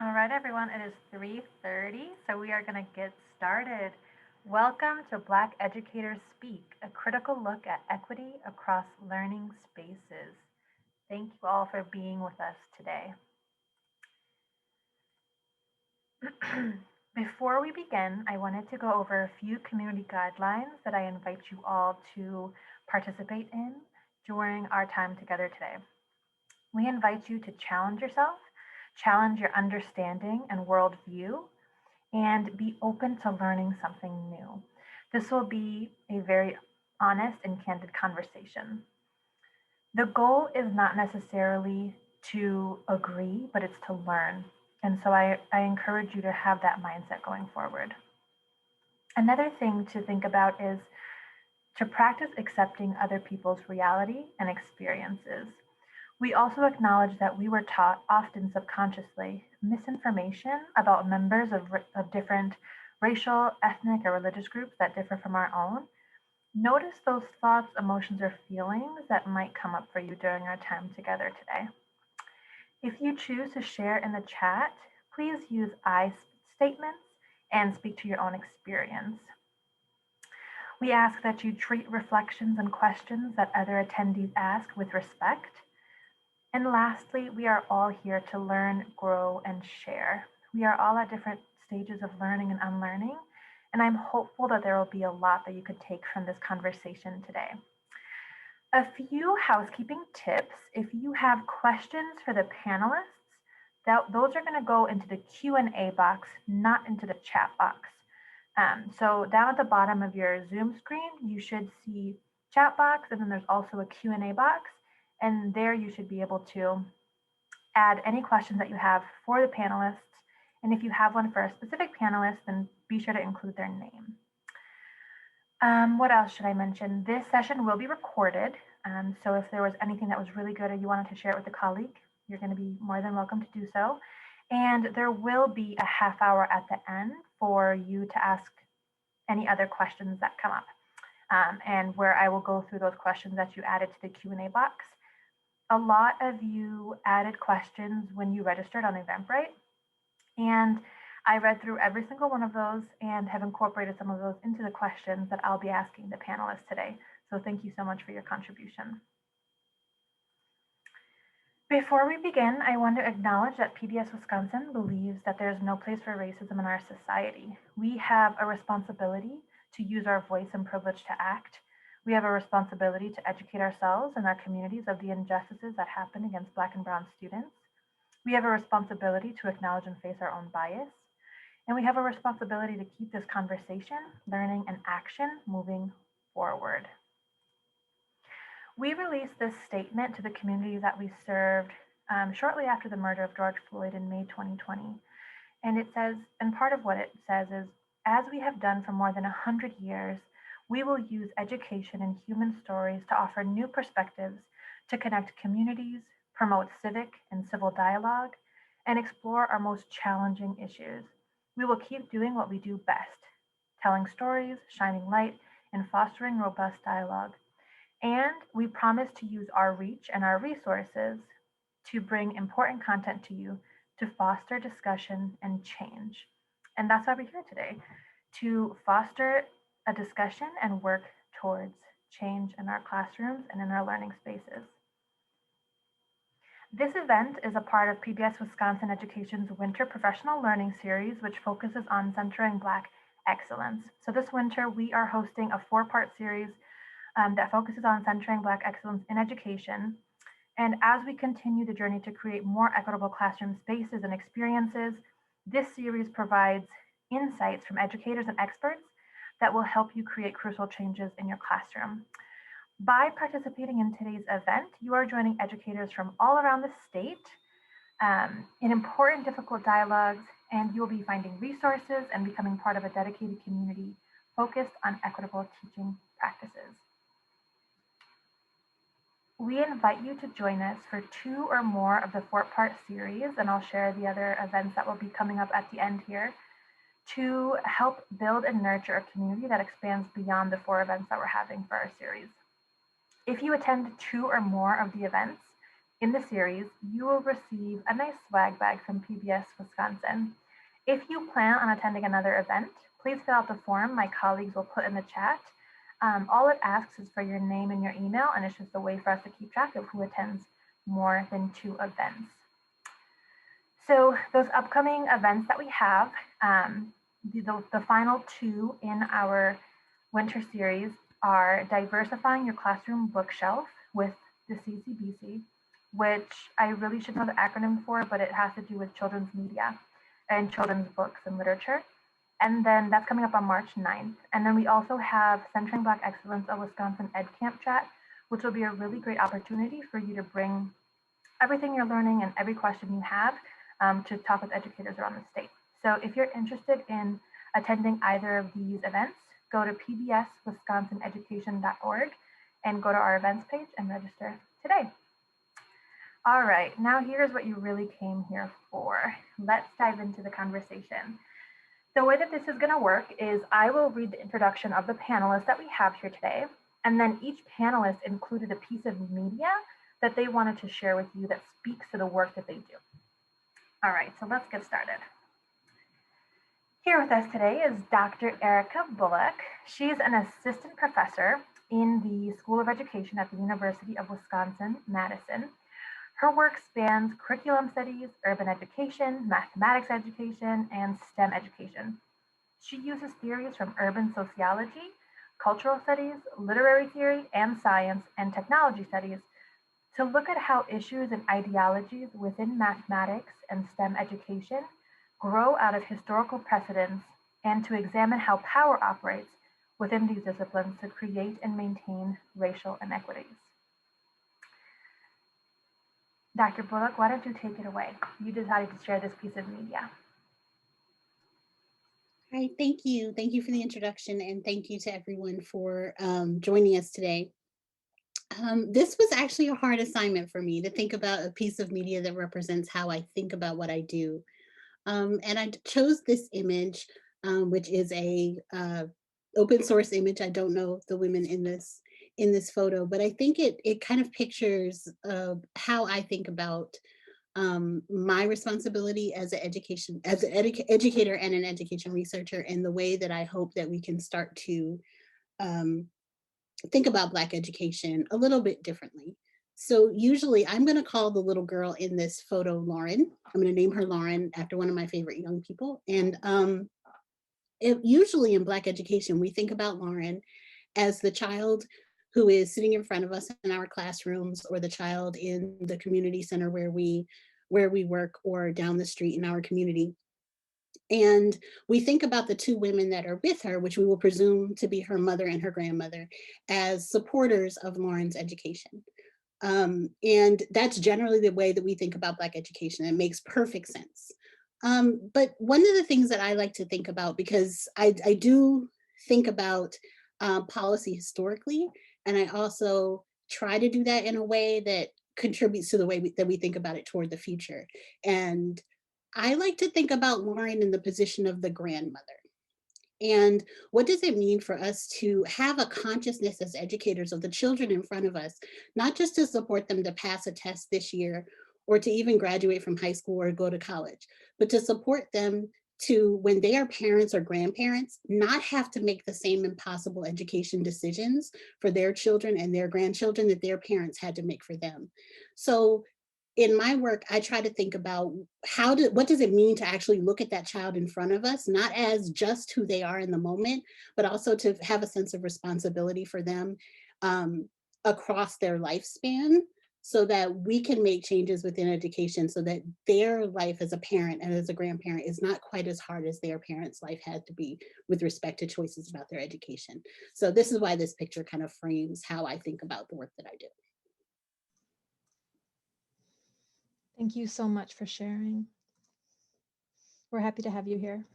All right, everyone, it is 3:30, so we are going to get started. Welcome to Black Educators Speak, a critical look at equity across learning spaces. Thank you all for being with us today. Before we begin, I wanted to go over a few community guidelines that I invite you all to participate in during our time together today. We invite you to challenge yourself, challenge your understanding and worldview, and be open to learning something new. This will be a very honest and candid conversation. The goal is not necessarily to agree, but it's to learn. And so I encourage you to have that mindset going forward. Another thing to think about is to practice accepting other people's reality and experiences. We also acknowledge that we were taught, often subconsciously, misinformation about members of different racial, ethnic, or religious groups that differ from our own. Notice those thoughts, emotions, or feelings that might come up for you during our time together today. If you choose to share in the chat, please use I statements and speak to your own experience. We ask that you treat reflections and questions that other attendees ask with respect. And lastly, we are all here to learn, grow, and share. We are all at different stages of learning and unlearning, and I'm hopeful that there will be a lot that you could take from this conversation today. A few housekeeping tips. If you have questions for the panelists, those are going to go into the Q&A box, not into the chat box. So down at the bottom of your Zoom screen, you should see chat box, and then there's also a Q&A box. And there you should be able to add any questions that you have for the panelists. And if you have one for a specific panelist, then be sure to include their name. What else should I mention? This session will be recorded. So if there was anything that was really good or you wanted to share it with a colleague, you're going to be more than welcome to do so. And there will be a half hour at the end for you to ask any other questions that come up. And where I will go through those questions that you added to the Q&A box. A lot of you added questions when you registered on Eventbrite, and I read through every single one of those and have incorporated some of those into the questions that I'll be asking the panelists today. So thank you so much for your contribution. Before we begin, I want to acknowledge that PBS Wisconsin believes that there is no place for racism in our society. We have a responsibility to use our voice and privilege to act. We have a responsibility to educate ourselves and our communities of the injustices that happen against Black and Brown students. We have a responsibility to acknowledge and face our own bias. And we have a responsibility to keep this conversation, learning, and action moving forward. We released this statement to the communities that we served shortly after the murder of George Floyd in May 2020. And it says, and part of what it says is, as we have done for more than 100 years, we will use education and human stories to offer new perspectives, to connect communities, promote civic and civil dialogue, and explore our most challenging issues. We will keep doing what we do best, telling stories, shining light, and fostering robust dialogue. And we promise to use our reach and our resources to bring important content to you to foster discussion and change. And that's why we're here today, to foster a discussion and work towards change in our classrooms and in our learning spaces. This event is a part of PBS Wisconsin Education's Winter Professional Learning Series, which focuses on centering Black excellence. So this winter, we are hosting a 4-part series that focuses on centering Black excellence in education. And as we continue the journey to create more equitable classroom spaces and experiences, this series provides insights from educators and experts that will help you create crucial changes in your classroom. By participating in today's event, you are joining educators from all around the state in important, difficult dialogues, and you'll be finding resources and becoming part of a dedicated community focused on equitable teaching practices. We invite you to join us for 2 or more of the 4-part series, and I'll share the other events that will be coming up at the end here, to help build and nurture a community that expands beyond the 4 events that we're having for our series. If you attend 2 or more of the events, In the series, you will receive a nice swag bag from PBS Wisconsin. If you plan on attending another event, please fill out the form my colleagues will put in the chat. All it asks is for your name and your email, and it's just a way for us to keep track of who attends more than 2 events. So those upcoming events that we have, the final 2 in our winter series are diversifying your classroom bookshelf with the CCBC, which I really should know the acronym for, but it has to do with children's media and children's books and literature. And then that's coming up on March 9th. And then we also have Centering Black Excellence, a Wisconsin Ed Camp chat, which will be a really great opportunity for you to bring everything you're learning and every question you have to talk with educators around the state. So if you're interested in attending either of these events, go to pbswisconsineducation.org and go to our events page and register today. All right, now here's what you really came here for. Let's dive into the conversation. The way that this is going to work is I will read the introduction of the panelists that we have here today, and then each panelist included a piece of media that they wanted to share with you that speaks to the work that they do. All right, so let's get started. Here with us today is Dr. Erica Bullock. She's an assistant professor in the School of Education at the University of Wisconsin-Madison. Her work spans curriculum studies, urban education, mathematics education, and STEM education. She uses theories from urban sociology, cultural studies, literary theory, and science and technology studies to look at how issues and ideologies within mathematics and STEM education grow out of historical precedents and to examine how power operates within these disciplines to create and maintain racial inequities. Dr. Bullock, why don't you take it away? You decided to share this piece of media. Hi, thank you. Thank you for the introduction, and thank you to everyone for joining us today. This was actually a hard assignment for me to think about a piece of media that represents how I think about what I do. And I chose this image, which is a open source image. I don't know the women in this photo, but I think it kind of pictures how I think about my responsibility as an educator and an education researcher, and the way that I hope that we can start to think about Black education a little bit differently. So usually I'm going to call the little girl in this photo Lauren. I'm going to name her Lauren after one of my favorite young people. And usually in Black education, we think about Lauren as the child who is sitting in front of us in our classrooms, or the child in the community center where we work, or down the street in our community. And we think about the 2 women that are with her, which we will presume to be her mother and her grandmother, as supporters of Lauren's education. And that's generally the way that we think about Black education. It makes perfect sense. But one of the things that I like to think about, because I do think about policy historically, and I also try to do that in a way that contributes to the way that we think about it toward the future. And I like to think about Lauren in the position of the grandmother. And what does it mean for us to have a consciousness as educators of the children in front of us, not just to support them to pass a test this year, or to even graduate from high school or go to college, but to support them to, when they are parents or grandparents, not have to make the same impossible education decisions for their children and their grandchildren that their parents had to make for them. So in my work, I try to think about what does it mean to actually look at that child in front of us, not as just who they are in the moment, but also to have a sense of responsibility for them across their lifespan, so that we can make changes within education, so that their life as a parent and as a grandparent is not quite as hard as their parents' life had to be with respect to choices about their education. So this is why this picture kind of frames how I think about the work that I do. Thank you so much for sharing. We're happy to have you here.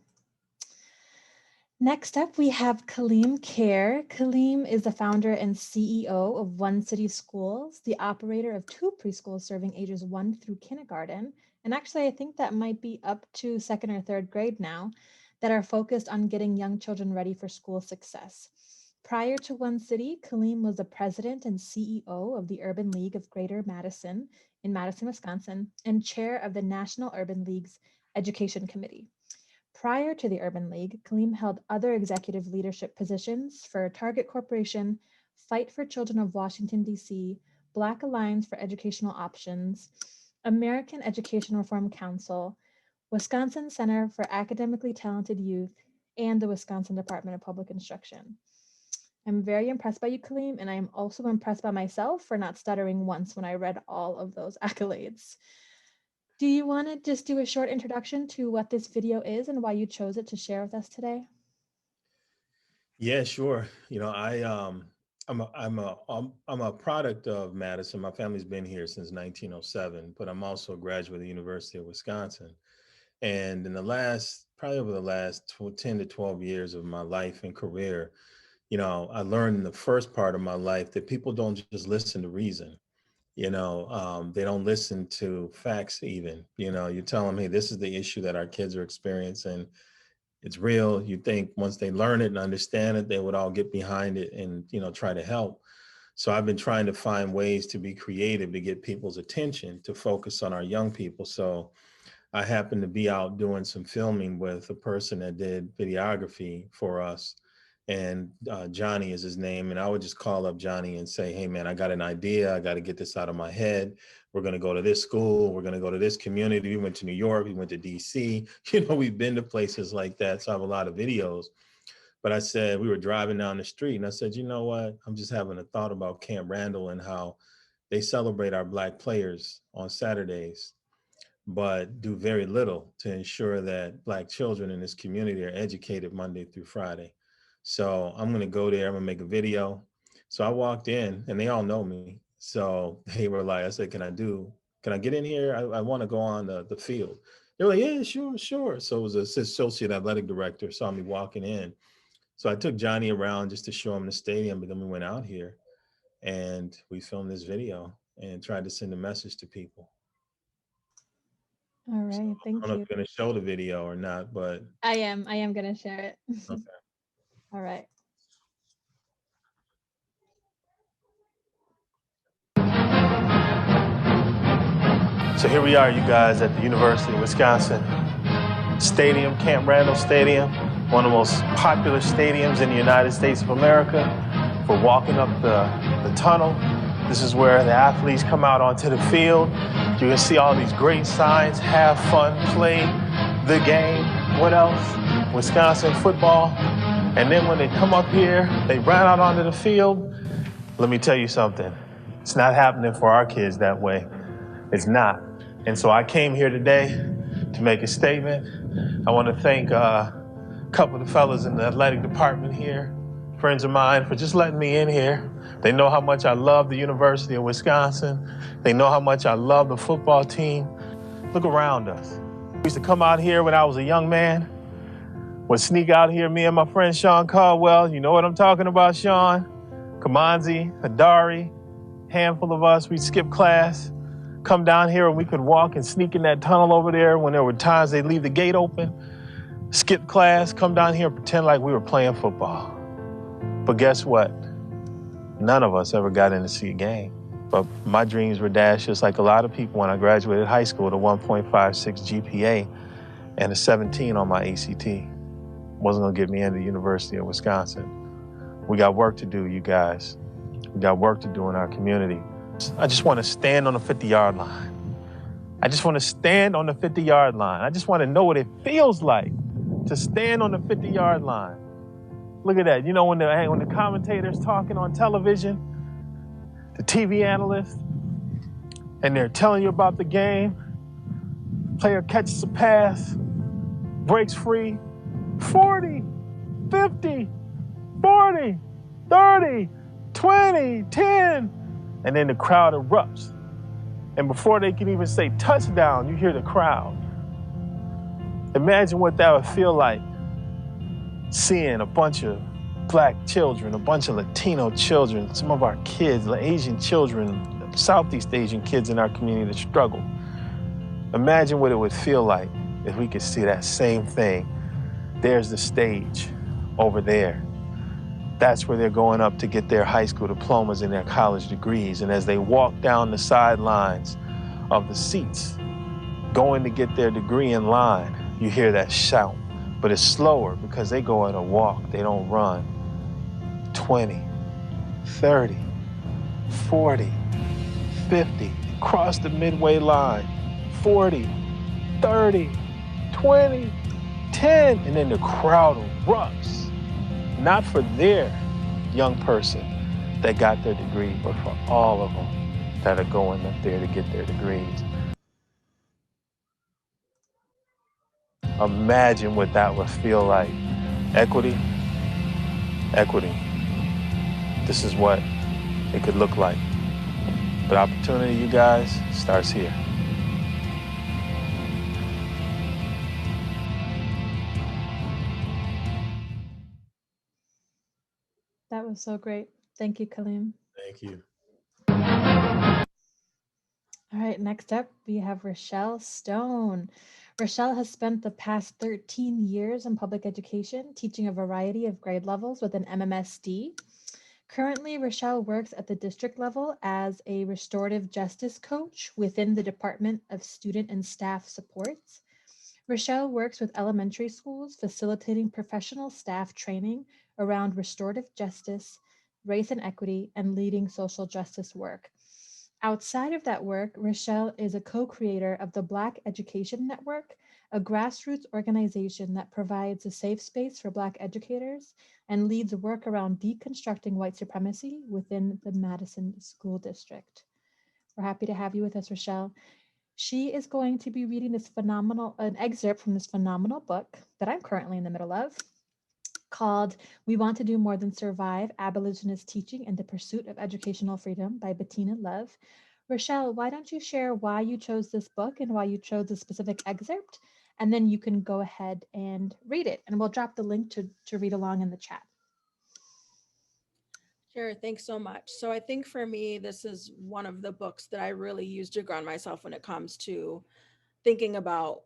Next up, we have Kaleem Kher. Kaleem is the founder and CEO of One City Schools, the operator of 2 preschools serving ages 1 through kindergarten. And actually, I think that might be up to 2nd or 3rd grade now, that are focused on getting young children ready for school success. Prior to One City, Kaleem was the president and CEO of the Urban League of Greater Madison in Madison, Wisconsin, and chair of the National Urban League's Education Committee. Prior to the Urban League, Kaleem held other executive leadership positions for Target Corporation, Fight for Children of Washington, D.C., Black Alliance for Educational Options, American Education Reform Council, Wisconsin Center for Academically Talented Youth, and the Wisconsin Department of Public Instruction. I'm very impressed by you, Kaleem, and I am also impressed by myself for not stuttering once when I read all of those accolades. Do you want to just do a short introduction to what this video is and why you chose it to share with us today? Yeah, sure. I'm a product of Madison. My family's been here since 1907, but I'm also a graduate of the University of Wisconsin. And in probably over the last 10 to 12 years of my life and career, I learned in the first part of my life that people don't just listen to reason. They don't listen to facts even. You tell them, hey, this is the issue that our kids are experiencing. It's real. You think once they learn it and understand it, they would all get behind it and, try to help. So I've been trying to find ways to be creative to get people's attention, to focus on our young people. So I happened to be out doing some filming with a person that did videography for us. And Johnny is his name. And I would just call up Johnny and say, hey, man, I got an idea. I got to get this out of my head. We're going to go to this school. We're going to go to this community. We went to New York. We went to DC. We've been to places like that. So I have a lot of videos. But I said, we were driving down the street and I said, you know what? I'm just having a thought about Camp Randall and how they celebrate our Black players on Saturdays, but do very little to ensure that Black children in this community are educated Monday through Friday. So I'm going to go there. I'm going to make a video. So I walked in and they all know me. So they were like, I said, can I get in here? I want to go on the field. They were like, yeah, sure. So it was an associate athletic director saw me walking in. So I took Johnny around just to show him the stadium, but then we went out here and we filmed this video and tried to send a message to people. All right, thank you. I don't know if you're going to show the video or not, but I am going to share it. Okay. All right. So here we are, you guys, at the University of Wisconsin Stadium, Camp Randall Stadium, one of the most popular stadiums in the United States of America. We're walking up the tunnel. This is where the athletes come out onto the field. You can see all these great signs: have fun, play the game. What else? Wisconsin football. And then when they come up here, they run out onto the field. Let me tell you something. It's not happening for our kids that way. It's not. And so I came here today to make a statement. I want to thank a couple of the fellas in the athletic department here, friends of mine, for just letting me in here. They know how much I love the University of Wisconsin. They know how much I love the football team. Look around us. We used to come out here when I was a young man. Would sneak out here, me and my friend Sean Caldwell. You know what I'm talking about, Sean? Kamanzi, Hadari, handful of us, we'd skip class, come down here and we could walk and sneak in that tunnel over there when there were times they'd leave the gate open, skip class, come down here and pretend like we were playing football. But guess what? None of us ever got in to see a game. But my dreams were dashed just like a lot of people when I graduated high school with a 1.56 GPA and a 17 on my ACT. Wasn't gonna get me into the University of Wisconsin. We got work to do, you guys. We got work to do in our community. I just want to stand on the 50-yard line. I just want to stand on the 50-yard line. I just want to know what it feels like to stand on the 50-yard line. Look at that. You know, when the commentator's talking on television, the TV analyst, and they're telling you about the game, player catches a pass, breaks free, 40, 50, 40, 30, 20, 10, and then the crowd erupts. And before they can even say touchdown, you hear the crowd. Imagine what that would feel like, seeing a bunch of Black children, a bunch of Latino children, some of our kids, Asian children, Southeast Asian kids in our community that struggle. Imagine what it would feel like if we could see that same thing. There's the stage over there. That's where they're going up to get their high school diplomas and their college degrees. And as they walk down the sidelines of the seats, going to get their degree in line, you hear that shout. But it's slower because they go at a walk, they don't run. 20, 30, 40, 50, cross the midway line. 40, 30, 20, 10, and then the crowd erupts. Not for their young person that got their degree, but for all of them that are going up there to get their degrees. Imagine what that would feel like. Equity, equity. This is what it could look like. But opportunity, you guys, starts here. That was so great. Thank you, Kaleem. Thank you. All right, next up, we have Rochelle Stone. Rochelle has spent the past 13 years in public education, teaching a variety of grade levels with an MMSD. Currently, Rochelle works at the district level as a restorative justice coach within the Department of Student and Staff Supports. Rochelle works with elementary schools, facilitating professional staff training around restorative justice, race and equity, and leading social justice work. Outside of that work, Rochelle is a co-creator of the Black Education Network, a grassroots organization that provides a safe space for Black educators and leads work around deconstructing white supremacy within the Madison School District. We're happy to have you with us, Rochelle. She is going to be reading an excerpt from this phenomenal book that I'm currently in the middle of, called We Want to Do More Than Survive, Abolitionist Teaching and the Pursuit of Educational Freedom by Bettina Love. Rochelle, why don't you share why you chose this book and why you chose a specific excerpt, and then you can go ahead and read it, and we'll drop the link to read along in the chat. Sure, thanks so much. So I think for me, this is one of the books that I really use to ground myself when it comes to thinking about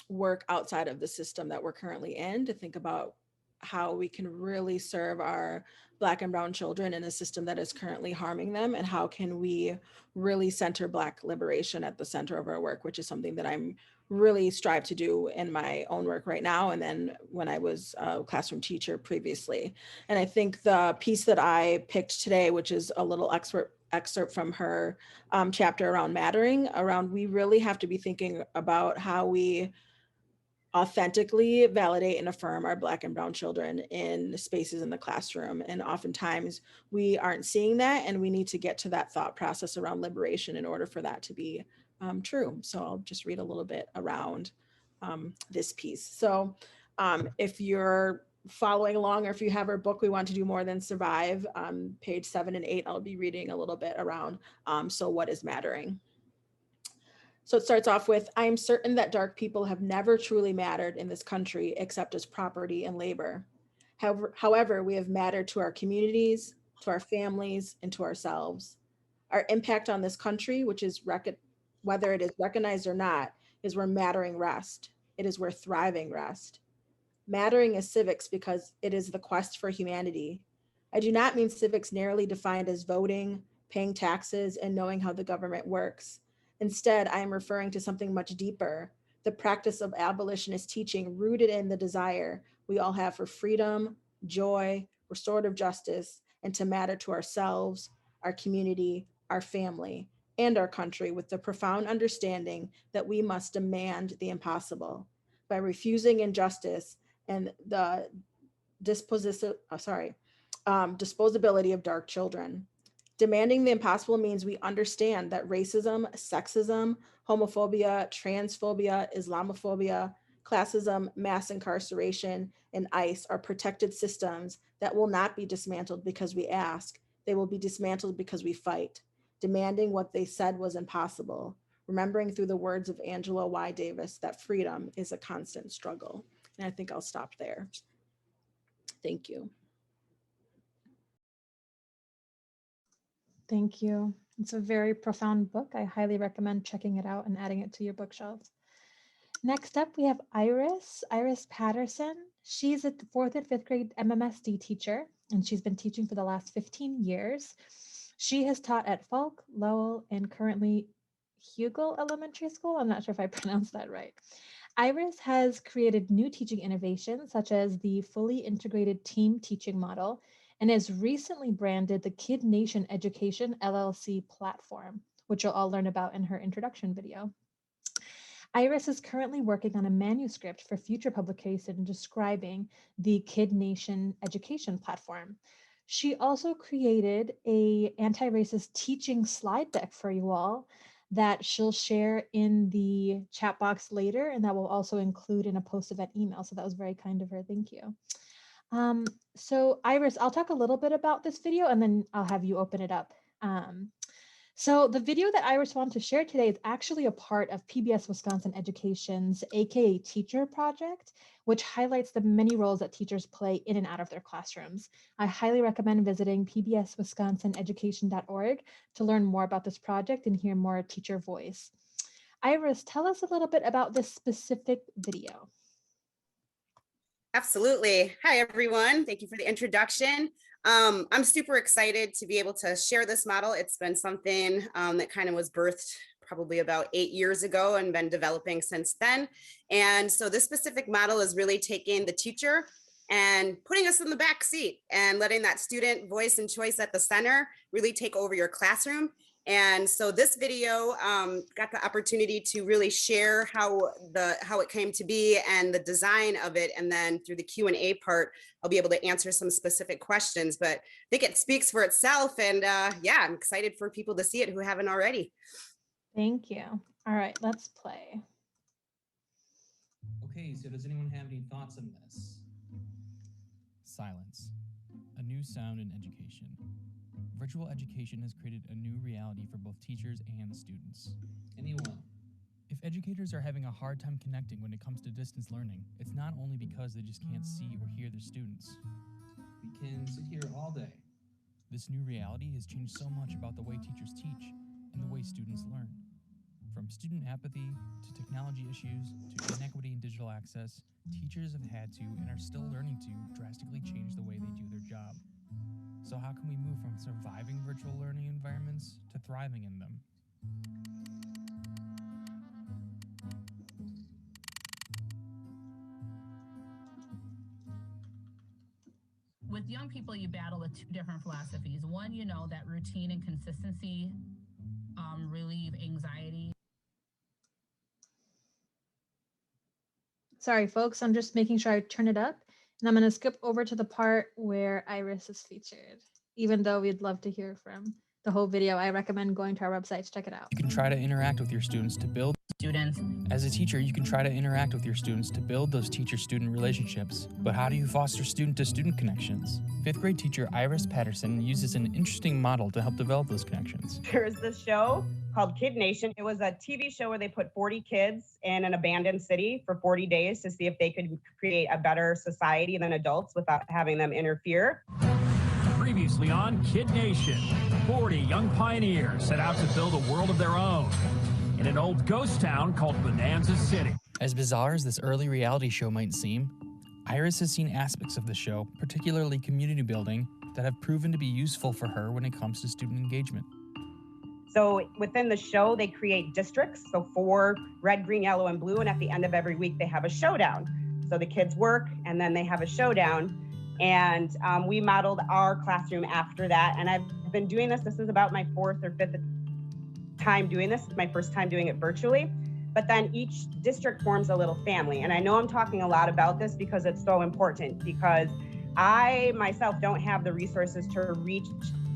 work outside of the system that we're currently in, to think about how we can really serve our Black and Brown children in a system that is currently harming them, and how can we really center Black liberation at the center of our work, which is something that I'm really strive to do in my own work right now, and then when I was a classroom teacher previously. And I think the piece that I picked today, which is a little excerpt from her chapter around mattering, around we really have to be thinking about how we authentically validate and affirm our Black and Brown children in spaces in the classroom. And oftentimes we aren't seeing that, and we need to get to that thought process around liberation in order for that to be true. So I'll just read a little bit around this piece. So if you're following along, or if you have our book, We Want to Do More Than Survive, page 7 and 8, I'll be reading a little bit around so what is mattering. So it starts off with, I am certain that dark people have never truly mattered in this country except as property and labor. However, we have mattered to our communities, to our families, and to ourselves. Our impact on this country, which is whether it is recognized or not, is where mattering rests. It is where thriving rests. Mattering is civics because it is the quest for humanity. I do not mean civics narrowly defined as voting, paying taxes, and knowing how the government works. Instead, I am referring to something much deeper, the practice of abolitionist teaching rooted in the desire we all have for freedom, joy, restorative justice, and to matter to ourselves, our community, our family, and our country, with the profound understanding that we must demand the impossible. By refusing injustice and the disposability of dark children. Demanding the impossible means we understand that racism, sexism, homophobia, transphobia, Islamophobia, classism, mass incarceration, and ICE are protected systems that will not be dismantled because we ask. They will be dismantled because we fight, demanding what they said was impossible, remembering through the words of Angela Y. Davis that freedom is a constant struggle. And I think I'll stop there. Thank you. Thank you. It's a very profound book. I highly recommend checking it out and adding it to your bookshelves. Next up, we have Iris Patterson. She's a 4th and 5th grade MMSD teacher. and she's been teaching for the last 15 years. She has taught at Falk, Lowell, and currently Hugel Elementary School. I'm not sure if I pronounced that right. Iris has created new teaching innovations, such as the fully integrated team teaching model, and has recently branded the Kid Nation Education LLC platform, which you'll all learn about in her introduction video. Iris is currently working on a manuscript for future publication describing the Kid Nation education platform. She also created a anti-racist teaching slide deck for you all that she'll share in the chat box later, and that will also include in a post event email. So that was very kind of her. Thank you. So Iris, I'll talk a little bit about this video and then I'll have you open it up. So the video that Iris wanted to share today is actually a part of PBS Wisconsin Education's AKA Teacher Project, which highlights the many roles that teachers play in and out of their classrooms. I highly recommend visiting pbswisconsineducation.org to learn more about this project and hear more teacher voice. Iris, tell us a little bit about this specific video. Absolutely. Hi, everyone. Thank you for the introduction. I'm super excited to be able to share this model. It's been something that kind of was birthed probably about 8 years ago and been developing since then. And so this specific model is really taking the teacher and putting us in the back seat and letting that student voice and choice at the center really take over your classroom. And so this video got the opportunity to really share how it came to be and the design of it. And then through the Q&A part, I'll be able to answer some specific questions, but I think it speaks for itself. And yeah, I'm excited for people to see it who haven't already. Thank you. All right, let's play. Okay, so does anyone have any thoughts on this? Silence. A new sound in education. Virtual education has created a new reality for both teachers and students. Anyone? If educators are having a hard time connecting when it comes to distance learning, it's not only because they just can't see or hear their students. We can sit here all day. This new reality has changed so much about the way teachers teach and the way students learn. From student apathy to technology issues to inequity in digital access, teachers have had to and are still learning to drastically change the way they do their job. So how can we move from surviving virtual learning environments to thriving in them? With young people, you battle with two different philosophies. One, you know, that routine and consistency relieve anxiety. Sorry, folks, I'm just making sure I turn it up. And I'm going to skip over to the part where Iris is featured. Even though we'd love to hear from the whole video, I recommend going to our website to check it out. You can try to interact with your students to build Students. As a teacher, you can try to interact with your students to build those teacher-student relationships. But how do you foster student-to-student connections? Fifth grade teacher Iris Patterson uses an interesting model to help develop those connections. There's this show called Kid Nation. It was a TV show where they put 40 kids in an abandoned city for 40 days to see if they could create a better society than adults without having them interfere. Previously on Kid Nation, 40 young pioneers set out to build a world of their own in an old ghost town called Bonanza City. As bizarre as this early reality show might seem, Iris has seen aspects of the show, particularly community building, that have proven to be useful for her when it comes to student engagement. So within the show, they create districts, so 4 red, green, yellow, and blue, and at the end of every week, they have a showdown. So the kids work, and then they have a showdown. And we modeled our classroom after that. And I've been doing this. This is about my 4th or 5th time doing this. It's my first time doing it virtually. But then each district forms a little family. And I know I'm talking a lot about this because it's so important, because I myself don't have the resources to reach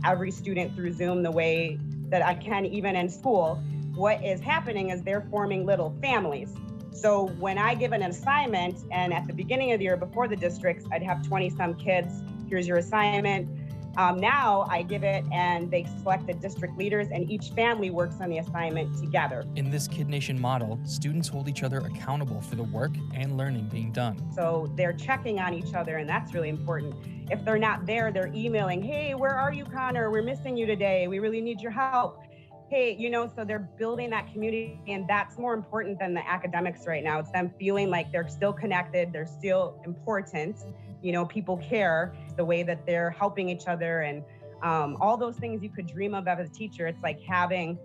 every student through Zoom the way that I can even in school. What is happening is they're forming little families. So when I give an assignment, and at the beginning of the year before the districts, I'd have 20-some kids. Here's your assignment. Now I give it and they select the district leaders, and each family works on the assignment together. In this Kid Nation model, students hold each other accountable for the work and learning being done. So they're checking on each other, and that's really important. If they're not there, they're emailing, hey, where are you, Connor? We're missing you today. We really need your help. Hey, you know, so they're building that community, and that's more important than the academics right now. It's them feeling like they're still connected, they're still important, you know, people care, the way that they're helping each other, and all those things you could dream of as a teacher. It's like having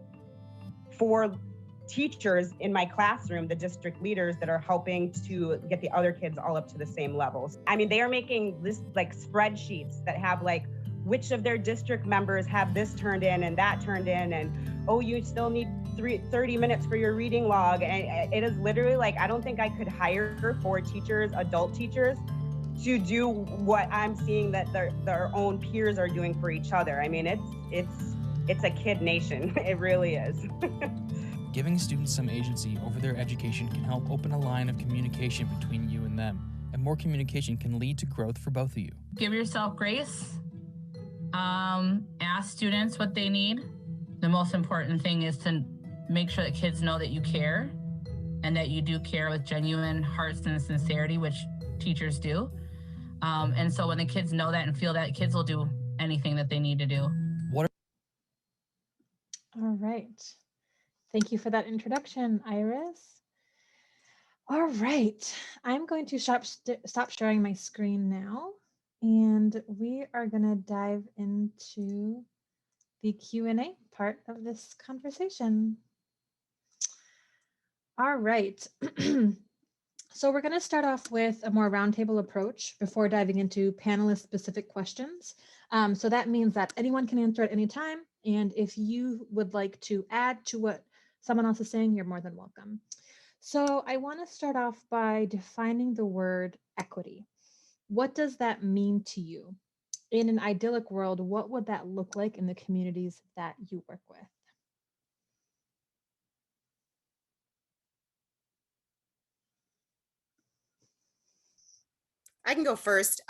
4 teachers in my classroom, the district leaders that are helping to get the other kids all up to the same levels. I mean, they are making this like spreadsheets that have like which of their district members have this turned in and that turned in, and oh, you still need 30 minutes for your reading log. And it is literally like, I don't think I could hire 4 teachers, adult teachers, to do what I'm seeing that their own peers are doing for each other. I mean, it's a kid nation. It really is. Giving students some agency over their education can help open a line of communication between you and them, and more communication can lead to growth for both of you. Give yourself grace. Ask students what they need. The most important thing is to make sure that kids know that you care, and that you do care with genuine hearts and sincerity, which teachers do. And so when the kids know that and feel that, kids will do anything that they need to do. All right. Thank you for that introduction, Iris. All right. I'm going to stop sharing my screen now, and we are going to dive into the Q&A part of this conversation. All right. So we're going to start off with a more roundtable approach before diving into panelist-specific questions. So that means that anyone can answer at any time, and if you would like to add to what someone else is saying, you're more than welcome. So I want to start off by defining the word equity. What does that mean to you? In an idyllic world, what would that look like in the communities that you work with? I can go first.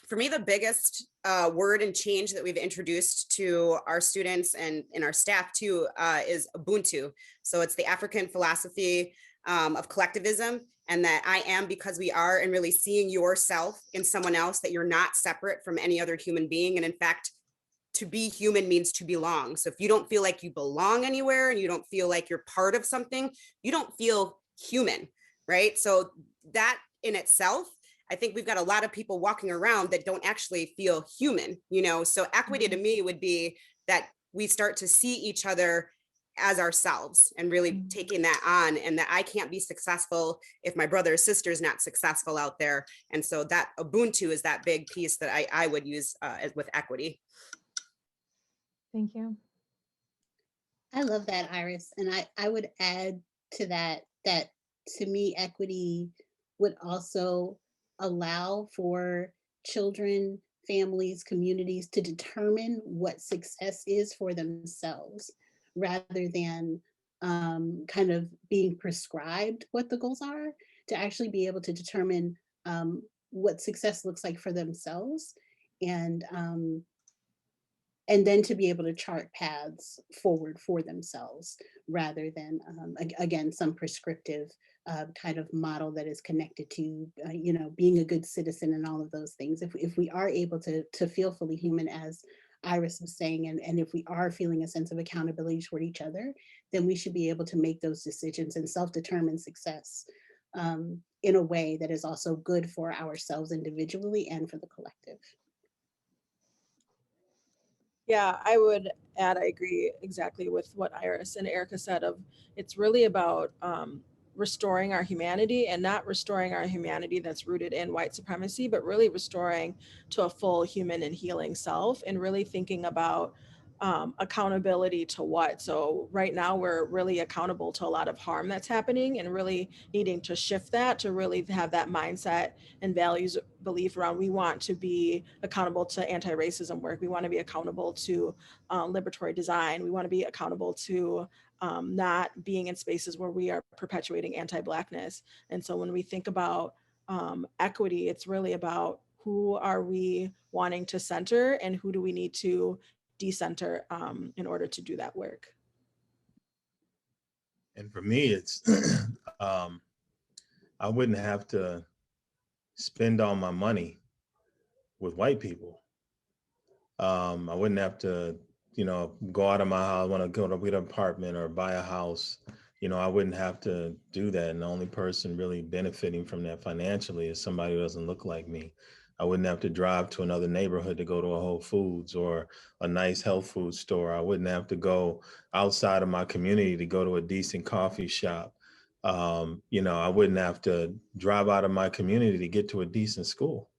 For me, the biggest word and change that we've introduced to our students and in our staff too is Ubuntu. So it's the African philosophy of collectivism, and that I am because we are, and really seeing yourself in someone else, that you're not separate from any other human being. And in fact, to be human means to belong. So if you don't feel like you belong anywhere, and you don't feel like you're part of something, you don't feel human, right? So that in itself, I think we've got a lot of people walking around that don't actually feel human, you know? So equity to me would be that we start to see each other as ourselves, and really taking that on, and that I can't be successful if my brother or sister is not successful out there. And so that Ubuntu is that big piece that I would use with equity. Thank you. I love that, Iris. And I would add to that to me, equity would also allow for children, families, communities to determine what success is for themselves, rather than kind of being prescribed what the goals are, to actually be able to determine what success looks like for themselves, and then to be able to chart paths forward for themselves, rather than, again, some prescriptive kind of model that is connected to, you know, being a good citizen and all of those things. If we are able to feel fully human, as Iris was saying, and if we are feeling a sense of accountability toward each other, then we should be able to make those decisions and self-determine success in a way that is also good for ourselves individually and for the collective. Yeah, I would add, I agree exactly with what Iris and Erica said. Of it's really about restoring our humanity, and not restoring our humanity that's rooted in white supremacy, but really restoring to a full human and healing self, and really thinking about accountability to what. So right now we're really accountable to a lot of harm that's happening, and really needing to shift that to really have that mindset and values belief around, we want to be accountable to anti-racism work. We want to be accountable to liberatory design. We want to be accountable to not being in spaces where we are perpetuating anti-Blackness. And so when we think about equity, it's really about who are we wanting to center, and who do we need to decenter in order to do that work. And for me, it's I wouldn't have to spend all my money with white people. I wouldn't have to, you know, go out of my house, want to go to get an apartment or buy a house, I wouldn't have to do that. And the only person really benefiting from that financially is somebody who doesn't look like me. I wouldn't have to drive to another neighborhood to go to a Whole Foods or a nice health food store. I wouldn't have to go outside of my community to go to a decent coffee shop. I wouldn't have to drive out of my community to get to a decent school.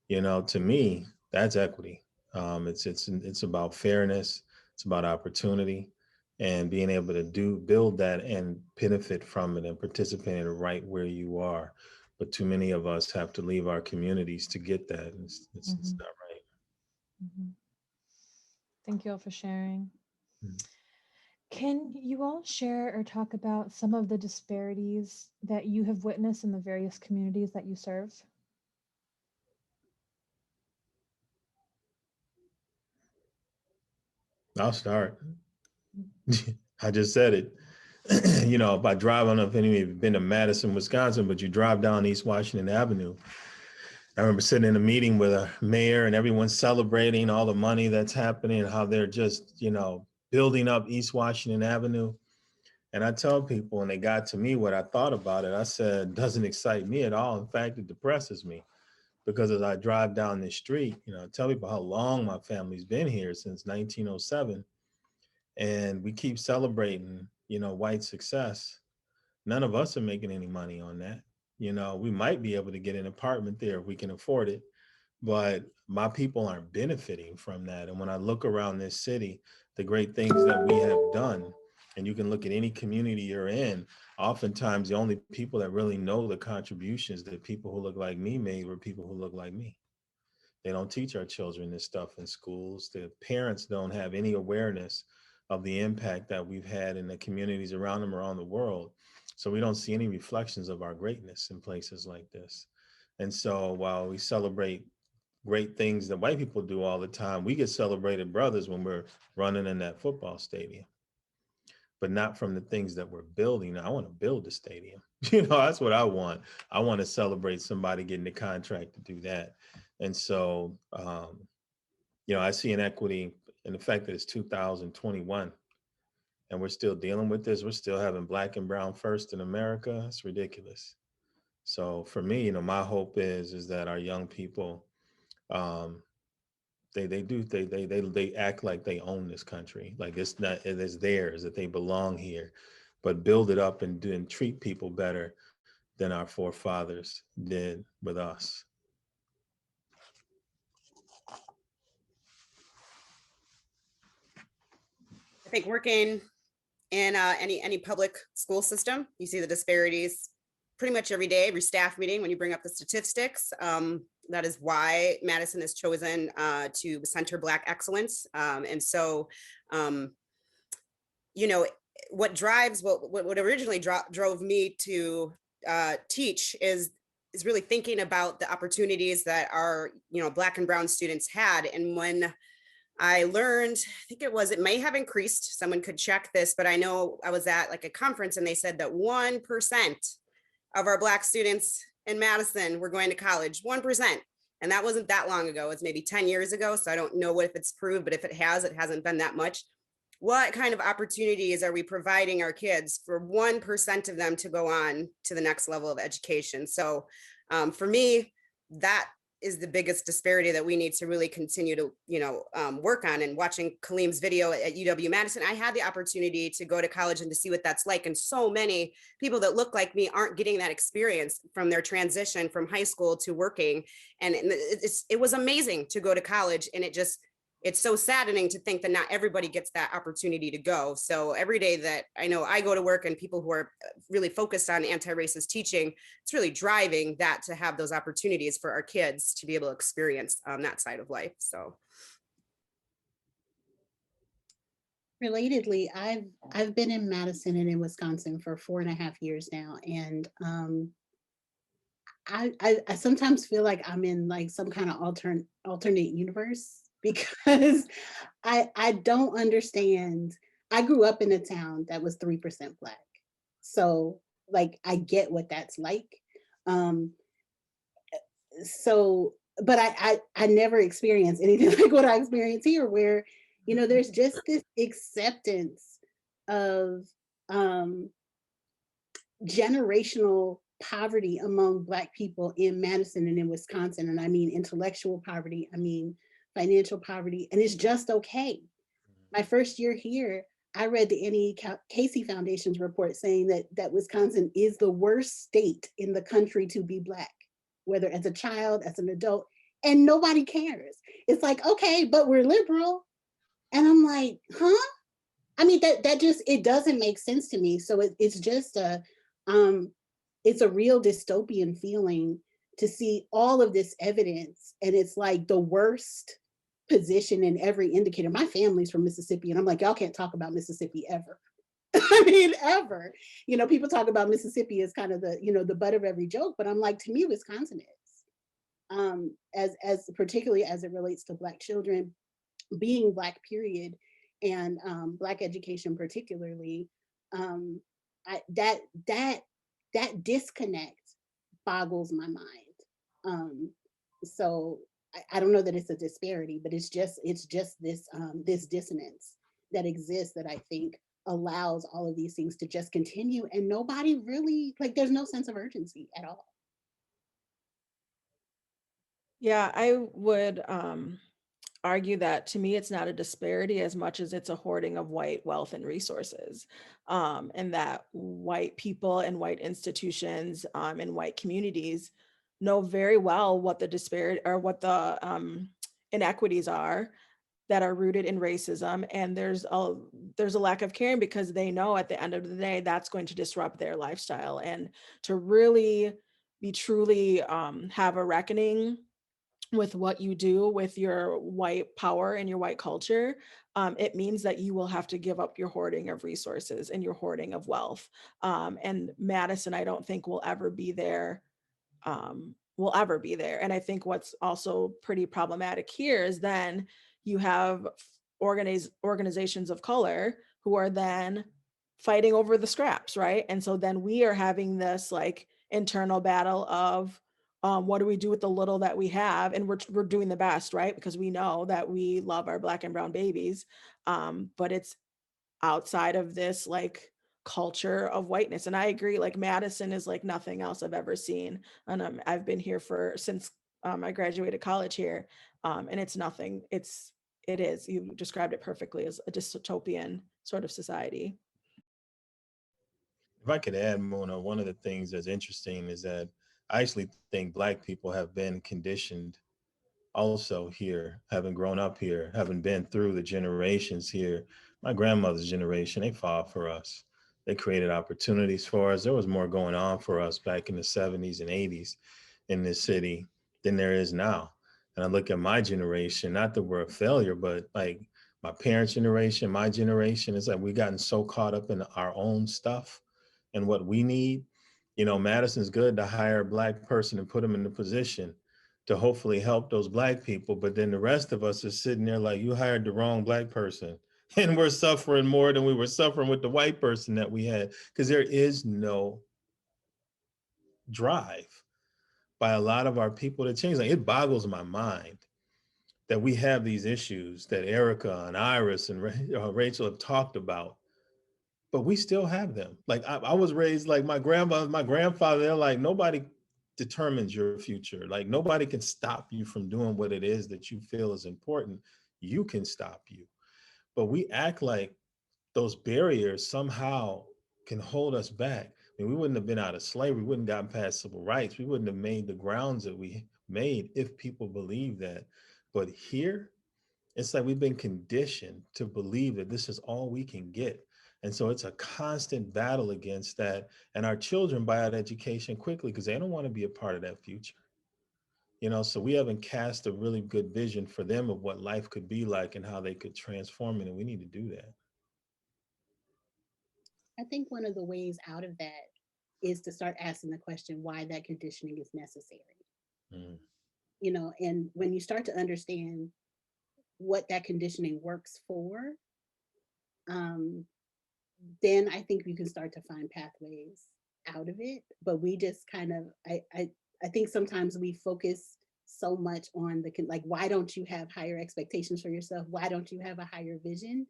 To me, that's equity. It's about fairness. It's about opportunity, and being able to build that and benefit from it and participate in it right where you are. But too many of us have to leave our communities to get that. And it's not right. Mhm. Thank you all for sharing. Mhm. Can you all share or talk about some of the disparities that you have witnessed in the various communities that you serve? I'll start. I just said it. If I drive, I don't know if any of you have been to Madison, Wisconsin, but you drive down East Washington Avenue. I remember sitting in a meeting with a mayor and everyone's celebrating all the money that's happening and how they're just, building up East Washington Avenue. And I tell people, when they got to me, what I thought about it, I said, doesn't excite me at all. In fact, it depresses me, because as I drive down this street, I tell people how long my family's been here, since 1907. And we keep celebrating, white success. None of us are making any money on that. We might be able to get an apartment there if we can afford it, but my people aren't benefiting from that. And when I look around this city, the great things that we have done, and you can look at any community you're in, oftentimes the only people that really know the contributions that people who look like me made were people who look like me. They don't teach our children this stuff in schools. The parents don't have any awareness of the impact that we've had in the communities around them, around the world. So we don't see any reflections of our greatness in places like this. And so while we celebrate great things that white people do all the time, we get celebrated brothers when we're running in that football stadium, but not from the things that we're building. I want to build the stadium. That's what I want. I want to celebrate somebody getting the contract to do that. And so, I see inequity in the fact that it's 2021 and we're still dealing with this. We're still having Black and brown first in America. It's ridiculous. So for me, my hope is that our young people, um, they act like they own this country, like it's theirs, that they belong here, but build it up and treat people better than our forefathers did with us. I think working in any public school system, you see the disparities pretty much every day, every staff meeting when you bring up the statistics. That is why Madison has chosen to center Black excellence. And so, what originally drove me to teach is really thinking about the opportunities that our Black and brown students had. And when I learned, I think it may have increased, someone could check this, but I know I was at like a conference and they said that 1% of our Black students in Madison were going to college, 1%. And that wasn't that long ago. It's maybe 10 years ago. So I don't know if it's proved, but if it hasn't been that much. What kind of opportunities are we providing our kids for 1% of them to go on to the next level of education? So for me, that is the biggest disparity that we need to really continue to, work on. And watching Kaleem's video at UW-Madison, I had the opportunity to go to college and to see what that's like. And so many people that look like me aren't getting that experience from their transition from high school to working. And it was amazing to go to college. And it's so saddening to think that not everybody gets that opportunity to go. So every day that I know I go to work and people who are really focused on anti-racist teaching, it's really driving that to have those opportunities for our kids to be able to experience that side of life. So. Relatedly, I've been in Madison and in Wisconsin for 4.5 years now. And I sometimes feel like I'm in like some kind of alternate universe, because I don't understand. I grew up in a town that was 3% Black. So like I get what that's like. But I never experienced anything like what I experienced here, where, there's just this acceptance of um, generational poverty among Black people in Madison and in Wisconsin. And I mean intellectual poverty, I mean financial poverty, and it's just okay. My first year here, I read the Annie Casey Foundation's report saying that Wisconsin is the worst state in the country to be Black, whether as a child, as an adult, and nobody cares. It's like, okay, but we're liberal. And I'm like, huh? I mean, that just, it doesn't make sense to me. So it's just it's a real dystopian feeling to see all of this evidence. And it's like the worst position in every indicator. My family's from Mississippi, and I'm like, y'all can't talk about Mississippi ever. I mean, ever. You know, people talk about Mississippi as kind of the, you know, the butt of every joke, but I'm like, to me, Wisconsin is. As particularly as it relates to Black children, being Black, period, and Black education particularly, that disconnect boggles my mind. So I don't know that it's a disparity, but it's just this this dissonance that exists that I think allows all of these things to just continue, and nobody really, like, there's no sense of urgency at all. Yeah, I would argue that to me, it's not a disparity as much as it's a hoarding of white wealth and resources. And that white people and white institutions and white communities know very well what the disparity or what the inequities are that are rooted in racism. And there's a lack of caring because they know at the end of the day, that's going to disrupt their lifestyle. And to really be truly have a reckoning with what you do with your white power and your white culture, it means that you will have to give up your hoarding of resources and your hoarding of wealth. And Madison, I don't think will ever be there. Will ever be there. And I think what's also pretty problematic here is then you have organizations of color who are then fighting over the scraps, right? And so then we are having this like internal battle of what do we do with the little that we have? And we're doing the best, right? Because we know that we love our Black and brown babies, but it's outside of this like culture of whiteness. And I agree, like Madison is like nothing else I've ever seen. And I've been here since I graduated college here. And it's nothing, it is, you described it perfectly, as a dystopian sort of society. If I could add, Mona, one of the things that's interesting is that I actually think Black people have been conditioned also here, having grown up here, having been through the generations here. My grandmother's generation, they fought for us. They created opportunities for us. There was more going on for us back in the 70s and 80s in this city than there is now. And I look at my generation, not that we're a failure, but like my parents' generation, my generation, it's like we've gotten so caught up in our own stuff and what we need. You know, Madison's good to hire a Black person and put them in the position to hopefully help those Black people. But then the rest of us are sitting there like, you hired the wrong Black person. And we're suffering more than we were suffering with the white person that we had, because there is no drive by a lot of our people to change. Like, it boggles my mind that we have these issues that Erica and Iris and Rachel have talked about, but we still have them. Like, I was raised like my grandfather, they're like, nobody determines your future. Like, nobody can stop you from doing what it is that you feel is important. You can stop you. But we act like those barriers somehow can hold us back. I mean, we wouldn't have been out of slavery. We wouldn't have gotten past civil rights. We wouldn't have made the grounds that we made if people believed that. But here, it's like we've been conditioned to believe that this is all we can get. And so it's a constant battle against that. And our children buy out education quickly because they don't want to be a part of that future. You know, so we haven't cast a really good vision for them of what life could be like and how they could transform it. And we need to do that. I think one of the ways out of that is to start asking the question why that conditioning is necessary. Mm. You know, and when you start to understand what that conditioning works for, um, then I think we can start to find pathways out of it. But we just kind of, I think sometimes we focus so much on like, why don't you have higher expectations for yourself? Why don't you have a higher vision?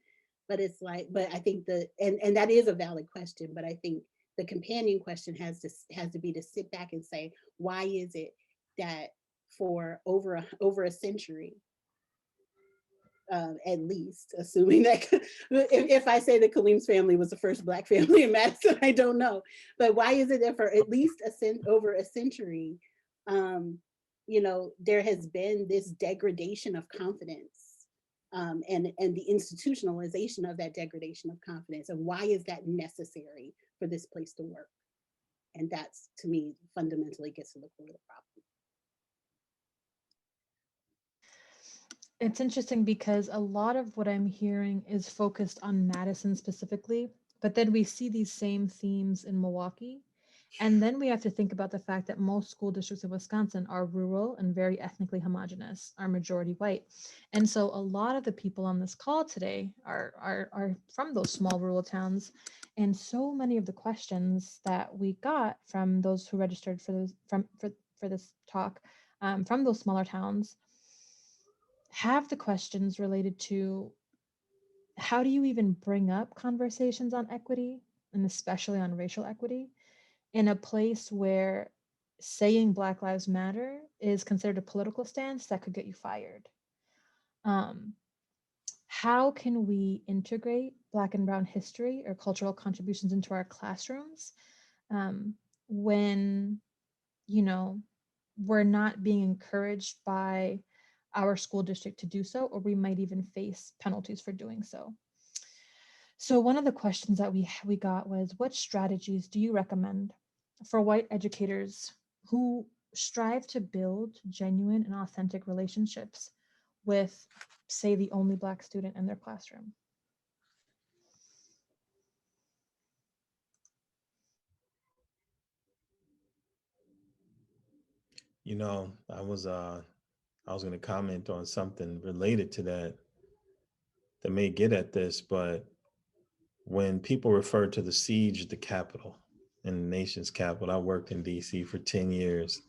But it's like, but I think and that is a valid question, but I think the companion question has to be to sit back and say, why is it that for over a century, at least, assuming that if I say that Kaleem's family was the first Black family in Madison, I don't know. But why is it that for at least over a century, there has been this degradation of confidence, and the institutionalization of that degradation of confidence? And why is that necessary for this place to work? And that's, to me, fundamentally gets to the core of the problem. It's interesting because a lot of what I'm hearing is focused on Madison specifically, but then we see these same themes in Milwaukee. And then we have to think about the fact that most school districts of Wisconsin are rural and very ethnically homogenous, are majority white. And so a lot of the people on this call today are from those small rural towns. And so many of the questions that we got from those who registered for this talk, from those smaller towns, have the questions related to how do you even bring up conversations on equity, and especially on racial equity, in a place where saying Black Lives Matter is considered a political stance that could get you fired. How can we integrate Black and Brown history or cultural contributions into our classrooms when, we're not being encouraged by our school district to do so, or we might even face penalties for doing so? So one of the questions that we got was, what strategies do you recommend for white educators who strive to build genuine and authentic relationships with, say, the only Black student in their classroom? I was going to comment on something related to that may get at this, but when people refer to the siege of the Capitol, in the nation's capital, I worked in DC for 10 years,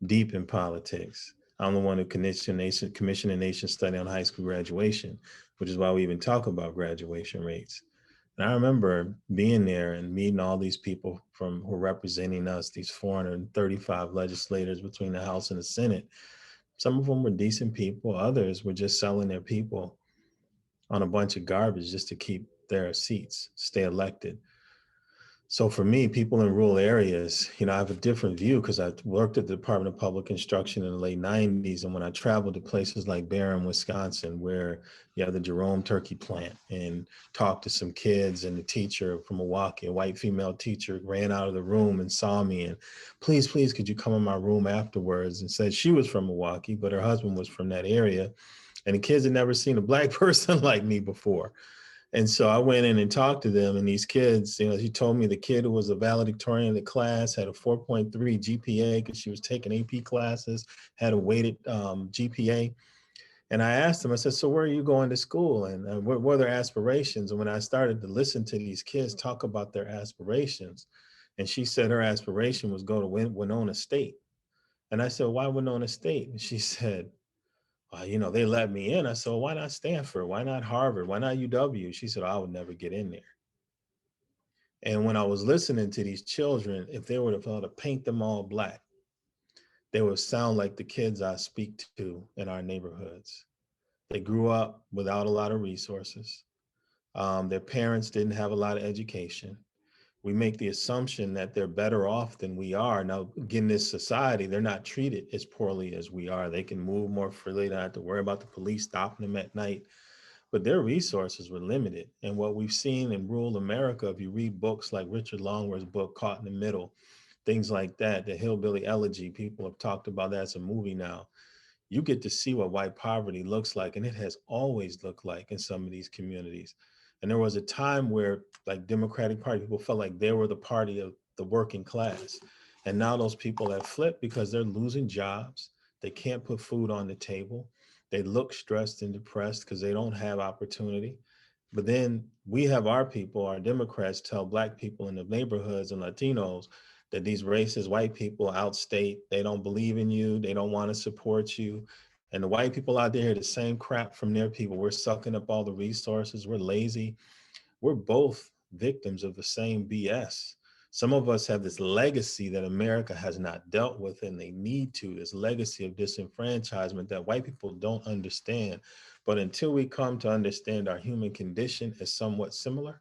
deep in politics. I'm the one who commissioned a nation study on high school graduation, which is why we even talk about graduation rates. And I remember being there and meeting all these people who were representing us, these 435 legislators between the House and the Senate. Some of them were decent people. Others were just selling their people on a bunch of garbage just to keep their seats, stay elected. So for me, people in rural areas, I have a different view because I worked at the Department of Public Instruction in the late 90s. And when I traveled to places like Barron, Wisconsin, where you have the Jerome turkey plant, and talked to some kids, and the teacher from Milwaukee, a white female teacher, ran out of the room and saw me and, please, could you come in my room afterwards? And said she was from Milwaukee, but her husband was from that area. And the kids had never seen a Black person like me before. And so I went in and talked to them, and these kids, she told me the kid who was a valedictorian of the class had a 4.3 GPA because she was taking AP classes, had a weighted GPA. And I asked them, I said, so where are you going to school? And what were their aspirations? And when I started to listen to these kids talk about their aspirations, and she said her aspiration was go to Winona State. And I said, why Winona State? And she said, they let me in. I said, well, why not Stanford? Why not Harvard? Why not UW? She said, I would never get in there. And when I was listening to these children, if they were to paint them all Black, they would sound like the kids I speak to in our neighborhoods. They grew up without a lot of resources. Their parents didn't have a lot of education. We make the assumption that they're better off than we are. Now, in this society, they're not treated as poorly as we are. They can move more freely. They don't have to worry about the police stopping them at night. But their resources were limited. And what we've seen in rural America, if you read books like Richard Longworth's book, Caught in the Middle, things like that, the Hillbilly Elegy, people have talked about that as a movie now. You get to see what white poverty looks like, and it has always looked like in some of these communities. And there was a time where, like, Democratic Party people felt like they were the party of the working class. And now those people have flipped because they're losing jobs. They can't put food on the table. They look stressed and depressed because they don't have opportunity. But then we have our people, our Democrats, tell Black people in the neighborhoods and Latinos that these racist white people outstate, they don't believe in you, they don't want to support you. And the white people out there hear the same crap from their people. We're sucking up all the resources. We're lazy. We're both victims of the same BS. Some of us have this legacy that America has not dealt with, and they need to, this legacy of disenfranchisement that white people don't understand. But until we come to understand our human condition is somewhat similar,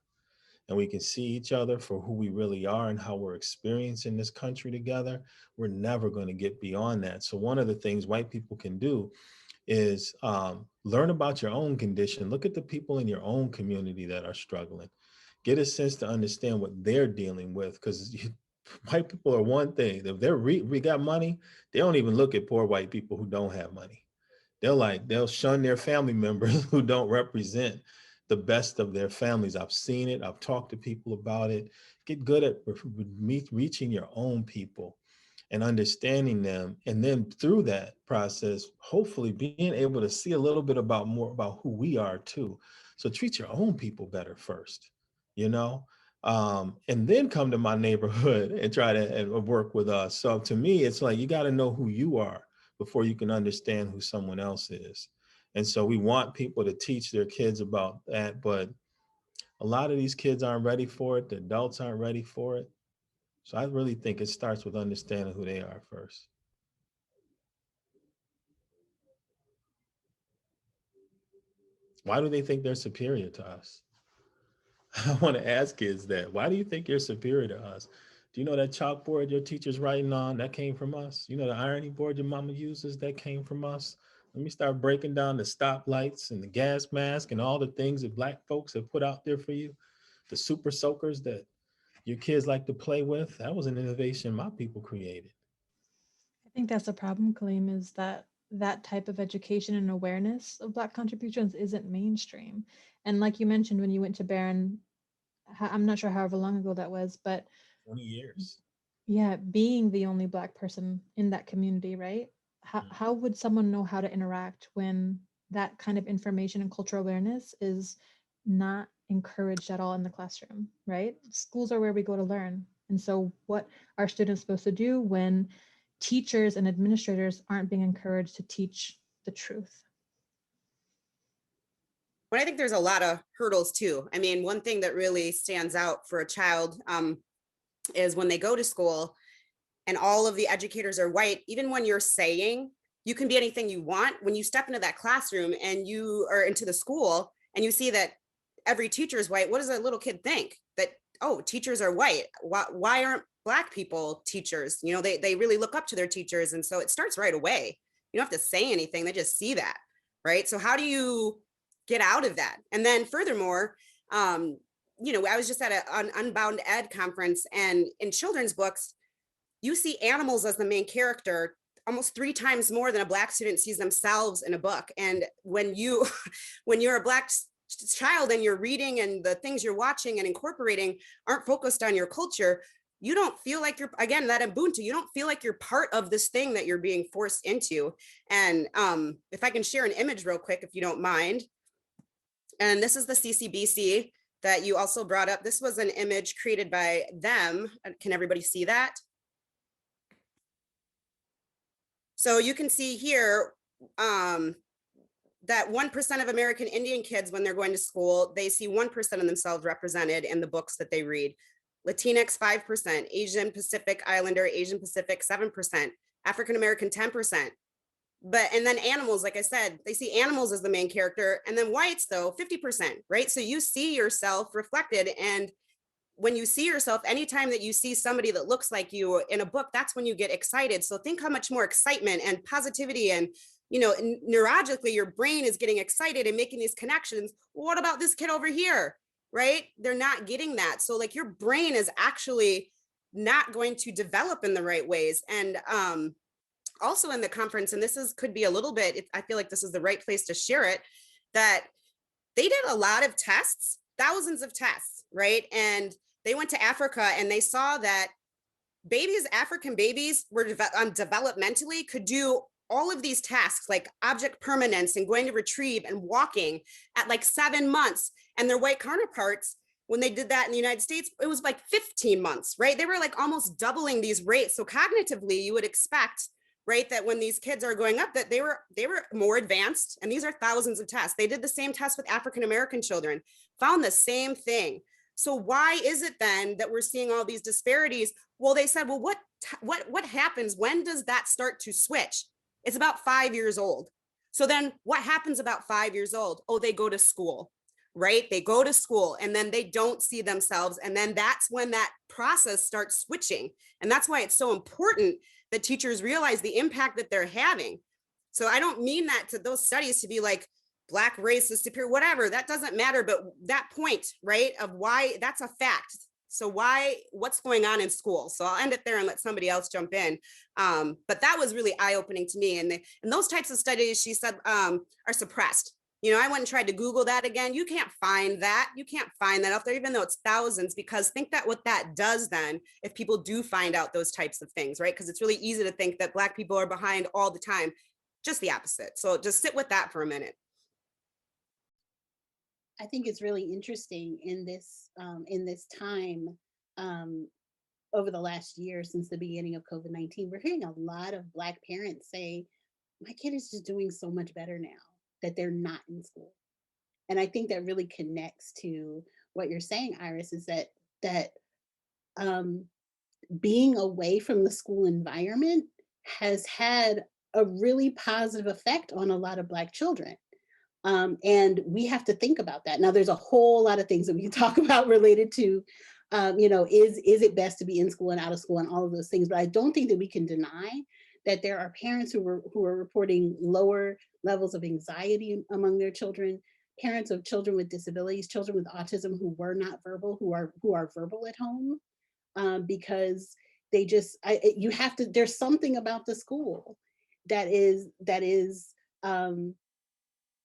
and we can see each other for who we really are and how we're experiencing this country together, we're never going to get beyond that. So one of the things white people can do is learn about your own condition. Look at the people in your own community that are struggling. Get a sense to understand what they're dealing with, because white people are one thing. If we got money, they don't even look at poor white people who don't have money. They'll shun their family members who don't represent the best of their families. I've seen it. I've talked to people about it. Get good at reaching your own people and understanding them. And then through that process, hopefully being able to see a little bit more about who we are too. So treat your own people better first, you know, and then come to my neighborhood and try to work with us. So to me, it's like, you got to know who you are before you can understand who someone else is. And so we want people to teach their kids about that, but a lot of these kids aren't ready for it. The adults aren't ready for it. So I really think it starts with understanding who they are first. Why do they think they're superior to us? I want to ask kids that. Why do you think you're superior to us? Do you know that chalkboard your teacher's writing on? That came from us. You know the ironing board your mama uses? That came from us. Let me start breaking down the stoplights and the gas mask and all the things that Black folks have put out there for you. The super soakers that your kids like to play with. That was an innovation my people created. I think that's the problem, Kaleem, is that that type of education and awareness of Black contributions isn't mainstream. And like you mentioned, when you went to Barron, I'm not sure however long ago that was, but 20 years. yeah, being the only Black person in that community, right? How would someone know how to interact when that kind of information and cultural awareness is not encouraged at all in the classroom, right? Schools are where we go to learn. And so what are students supposed to do when teachers and administrators aren't being encouraged to teach the truth? But I think there's a lot of hurdles too. I mean, one thing that really stands out for a child is when they go to school and all of the educators are white. Even when you're saying you can be anything you want, when you step into that classroom and you are into the school and you see that every teacher is white, what does a little kid think? That, oh, teachers are white. Why aren't Black people teachers? You know, they really look up to their teachers. And so it starts right away. You don't have to say anything. They just see that, right? So how do you get out of that? And then furthermore, you know, I was just at an Unbound Ed conference, and in children's books, you see animals as the main character almost 3 times more than a Black student sees themselves in a book. And when you're a Black child and you're reading and the things you're watching and incorporating aren't focused on your culture, you don't feel like you're, again, that Ubuntu, you don't feel like you're part of this thing that you're being forced into. And if I can share an image real quick, if you don't mind. And this is the CCBC that you also brought up. This was an image created by them. Can everybody see that? So you can see here that 1% of American Indian kids, when they're going to school, they see 1% of themselves represented in the books that they read. Latinx, 5%, Asian Pacific Islander, Asian Pacific, 7%, African American, 10%. And then animals, like I said, they see animals as the main character. And then whites, though, 50%, right? So you see yourself reflected. And when you see yourself, anytime that you see somebody that looks like you in a book, that's when you get excited. So think how much more excitement and positivity and, you know, neurologically, your brain is getting excited and making these connections. Well, what about this kid over here, right? They're not getting that. So like your brain is actually not going to develop in the right ways. And also in the conference, and could be a little bit, I feel like this is the right place to share it, that they did a lot of tests, thousands of tests, right? And they went to Africa and they saw that African babies were developmentally could do all of these tasks like object permanence and going to retrieve and walking at like 7 months. And their white counterparts, when they did that in the United States, it was like 15 months, right? They were like almost doubling these rates. So cognitively, you would expect right? That when these kids are going up, that they were more advanced, and these are thousands of tests. They did the same test with African-American children, found the same thing. So why is it then that we're seeing all these disparities? Well, they said, well, what happens? When does that start to switch? It's about 5 years old. So then what happens about 5 years old? Oh, they go to school, right? They go to school and then they don't see themselves. And then that's when that process starts switching. And that's why it's so important that teachers realize the impact that they're having. So I don't mean that to those studies to be like, Black race is superior, whatever, that doesn't matter. But that point, right, of why, that's a fact. So what's going on in school? So I'll end it there and let somebody else jump in. But that was really eye-opening to me. And those types of studies, she said, are suppressed. You know, I went and tried to Google that again. You can't find that. You can't find that out there, even though it's thousands, because think that what that does then, if people do find out those types of things, right? Because it's really easy to think that Black people are behind all the time. Just the opposite. So just sit with that for a minute. I think it's really interesting in this time over the last year since the beginning of COVID-19, we're hearing a lot of Black parents say, my kid is just doing so much better now that they're not in school. And I think that really connects to what you're saying, Iris, is that being away from the school environment has had a really positive effect on a lot of Black children. And we have to think about that. Now, there's a whole lot of things that we can talk about related to, you know, is it best to be in school and out of school and all of those things. But I don't think that we can deny that there are parents who are reporting lower levels of anxiety among their children, parents of children with disabilities, children with autism who were not verbal, who are verbal at home, because they just, you have to, there's something about the school that is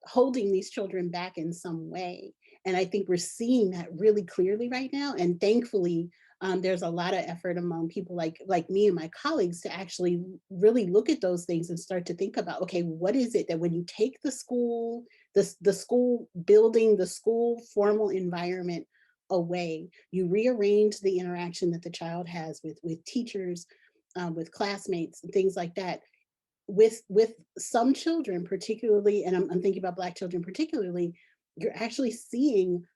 holding these children back in some way. And I think we're seeing that really clearly right now. And thankfully, there's a lot of effort among people like me and my colleagues to actually really look at those things and start to think about, okay, what is it that when you take the school, the school building, the school formal environment away, you rearrange the interaction that the child has with teachers, with classmates, and things like that. With some children, particularly, and I'm thinking about Black children particularly, you're actually seeing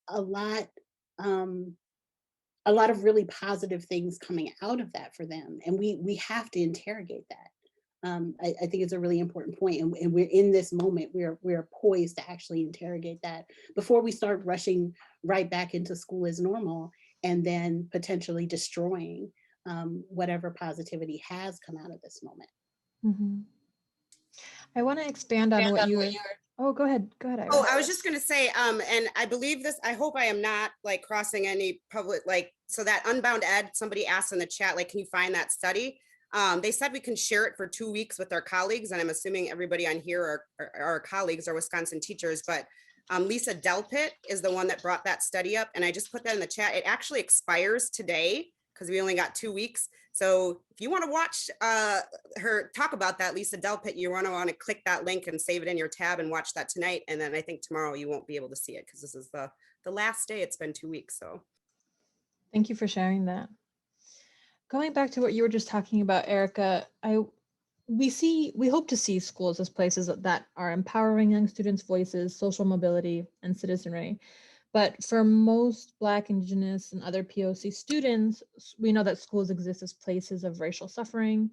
a lot of really positive things coming out of that for them, and we have to interrogate that. I think it's a really important point, and we're in this moment. We're poised to actually interrogate that before we start rushing right back into school as normal, and then potentially destroying whatever positivity has come out of this moment. Mm-hmm. I want to expand on what you were. Oh, go ahead. Go ahead, Iris. Oh, I was just going to say, and I believe this, I hope I am not like crossing any public, like, so that Unbound Ed, somebody asked in the chat, like, can you find that study? They said we can share it for 2 weeks with our colleagues. And I'm assuming everybody on here are our colleagues, are Wisconsin teachers, but Lisa Delpit is the one that brought that study up. And I just put that in the chat. It actually expires today because we only got 2 weeks. So if you want to watch her talk about that, Lisa Delpit, you want to click that link and save it in your tab and watch that tonight. And then I think tomorrow you won't be able to see it because this is the last day. It's been 2 weeks. So thank you for sharing that. Going back to what you were just talking about, Erica, we hope to see schools as places that are empowering young students' voices, social mobility, and citizenry. But for most Black, Indigenous, and other POC students, we know that schools exist as places of racial suffering,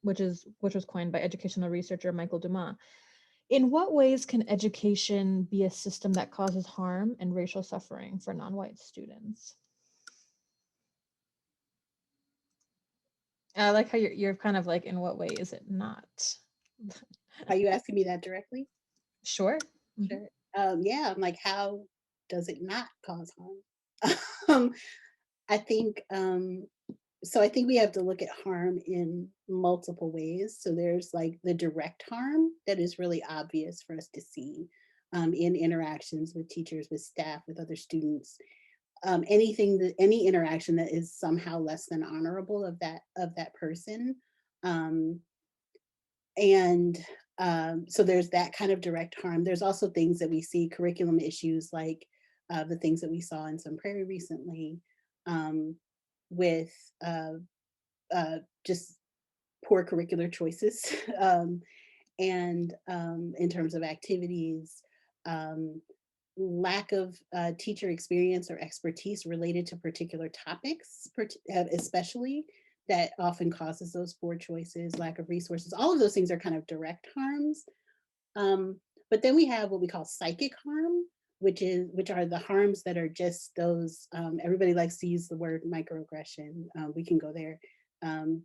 which was coined by educational researcher Michael Dumas. In what ways can education be a system that causes harm and racial suffering for non-white students? I like how you're kind of like, in what way is it not? Are you asking me that directly? Sure. Sure. Yeah, I'm like, how does it not cause harm? I think so I think we have to look at harm in multiple ways. So there's like the direct harm that is really obvious for us to see in interactions with teachers, with staff, with other students. Any interaction that is somehow less than honorable of that person. So there's that kind of direct harm. There's also things that we see, curriculum issues like the things that we saw in Sun Prairie recently, with just poor curricular choices, and in terms of activities, um, lack of teacher experience or expertise related to particular topics, especially, that often causes those poor choices, lack of resources. All of those things are kind of direct harms. But then we have what we call psychic harm, which are the harms that are just those. Everybody likes to use the word microaggression. We can go there,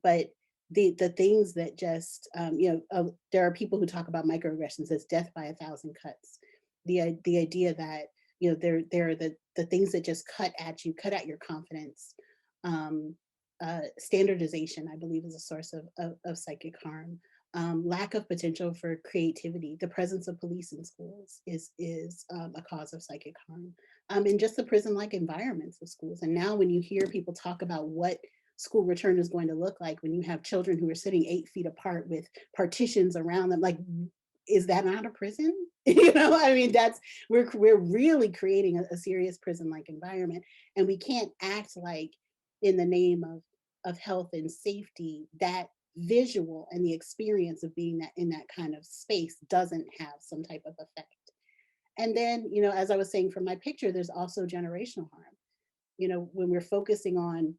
but the things that just there are people who talk about microaggressions as death by 1,000 cuts. The idea that there are the things that just cut at you, cut at your confidence. Standardization, I believe, is a source of psychic harm. Lack of potential for creativity. The presence of police in schools is a cause of psychic harm. And just the prison-like environments of schools. And now when you hear people talk about what school return is going to look like, when you have children who are sitting 8 feet apart with partitions around them, like, is that not a prison? I mean, we're really creating a serious prison-like environment, and we can't act like, in the name of health and safety, that visual and the experience of being in that kind of space doesn't have some type of effect. And then, as I was saying from my picture, there's also generational harm. When we're focusing on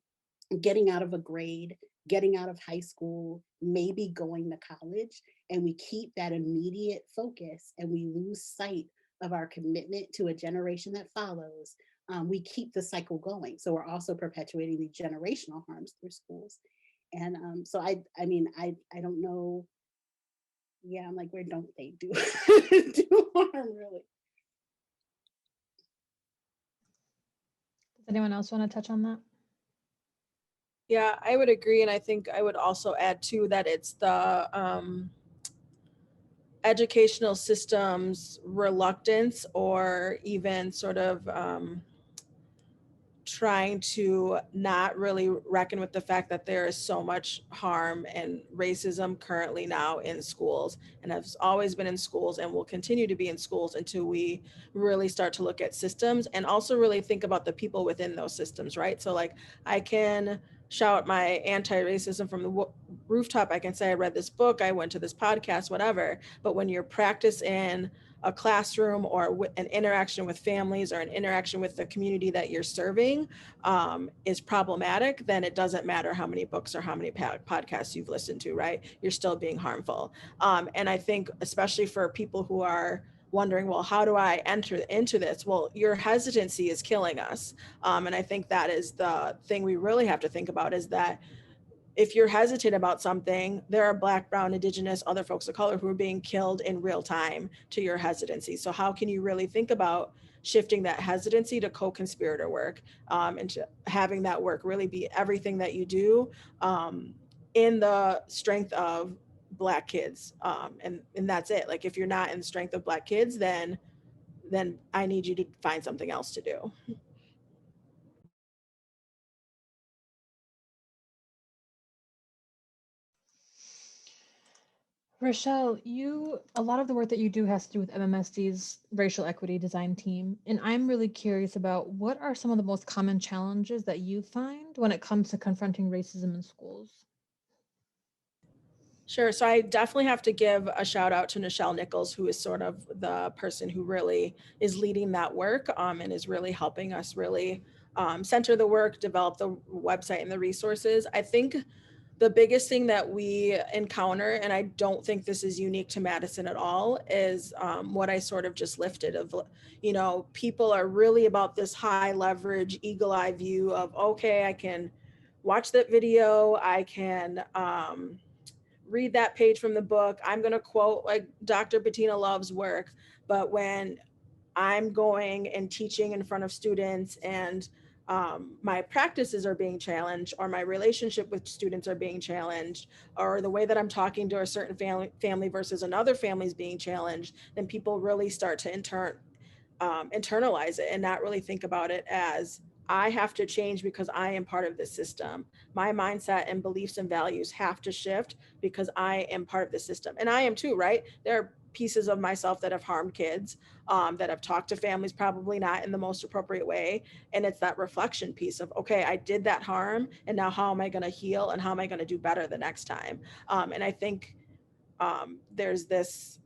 getting out of a grade, getting out of high school, maybe going to college, and we keep that immediate focus and we lose sight of our commitment to a generation that follows, we keep the cycle going. So we're also perpetuating the generational harms through schools. And so I don't know. Yeah, I'm like, where don't they do harm, really? Does anyone else want to touch on that? Yeah, I would agree. And I think I would also add too that it's the educational system's reluctance, or even sort of trying to not really reckon with the fact that there is so much harm and racism currently now in schools, and has always been in schools and will continue to be in schools until we really start to look at systems and also really think about the people within those systems, right? So like, I can shout my anti-racism from the rooftop, I can say I read this book, I went to this podcast, whatever, but when you're practicing a classroom or an interaction with families or an interaction with the community that you're serving is problematic, then it doesn't matter how many books or how many podcasts you've listened to, right? You're still being harmful. And I think especially for people who are wondering, well, how do I enter into this? Well, your hesitancy is killing us. And I think that is the thing we really have to think about, is that if you're hesitant about something, there are Black, Brown, Indigenous, other folks of color who are being killed in real time to your hesitancy. So how can you really think about shifting that hesitancy to co-conspirator work, and to having that work really be everything that you do in the strength of Black kids? And that's it. Like, if you're not in the strength of Black kids, then I need you to find something else to do. Rochelle, a lot of the work that you do has to do with MMSD's racial equity design team. And I'm really curious about, what are some of the most common challenges that you find when it comes to confronting racism in schools? Sure. So I definitely have to give a shout out to Nichelle Nichols, who is sort of the person who really is leading that work, and is really helping us really center the work, develop the website and the resources. I think the biggest thing that we encounter, and I don't think this is unique to Madison at all, is what I sort of just lifted of, people are really about this high leverage, eagle eye view of, okay, I can watch that video, I can read that page from the book, I'm going to quote like Dr. Bettina Love's work. But when I'm going and teaching in front of students, and my practices are being challenged, or my relationship with students are being challenged, or the way that I'm talking to a certain family versus another family is being challenged, then people really start to internalize it and not really think about it as, I have to change because I am part of this system. My mindset and beliefs and values have to shift because I am part of the system. And I am too, right? There are pieces of myself that have harmed kids, that have talked to families probably not in the most appropriate way. And it's that reflection piece of, okay, I did that harm, and now how am I going to heal and how am I going to do better the next time? And I think there's this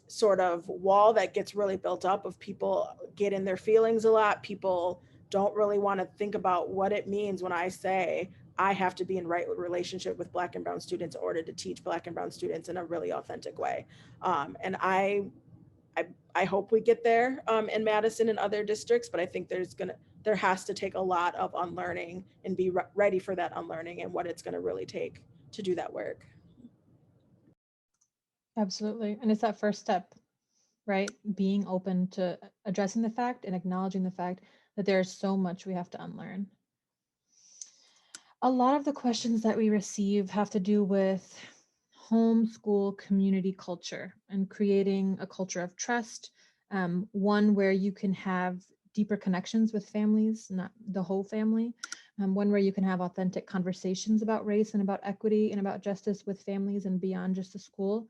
sort of wall that gets really built up of people get in their feelings a lot. People don't really want to think about what it means when I say I have to be in right relationship with Black and Brown students in order to teach Black and Brown students in a really authentic way. And I hope we get there in Madison and other districts, but I think there has to take a lot of unlearning and be ready for that unlearning and what it's going to really take to do that work. Absolutely. And it's that first step, right? Being open to addressing the fact and acknowledging the fact that there's so much we have to unlearn. A lot of the questions that we receive have to do with homeschool community culture and creating a culture of trust, one where you can have deeper connections with families, not the whole family, one where you can have authentic conversations about race and about equity and about justice with families and beyond just the school,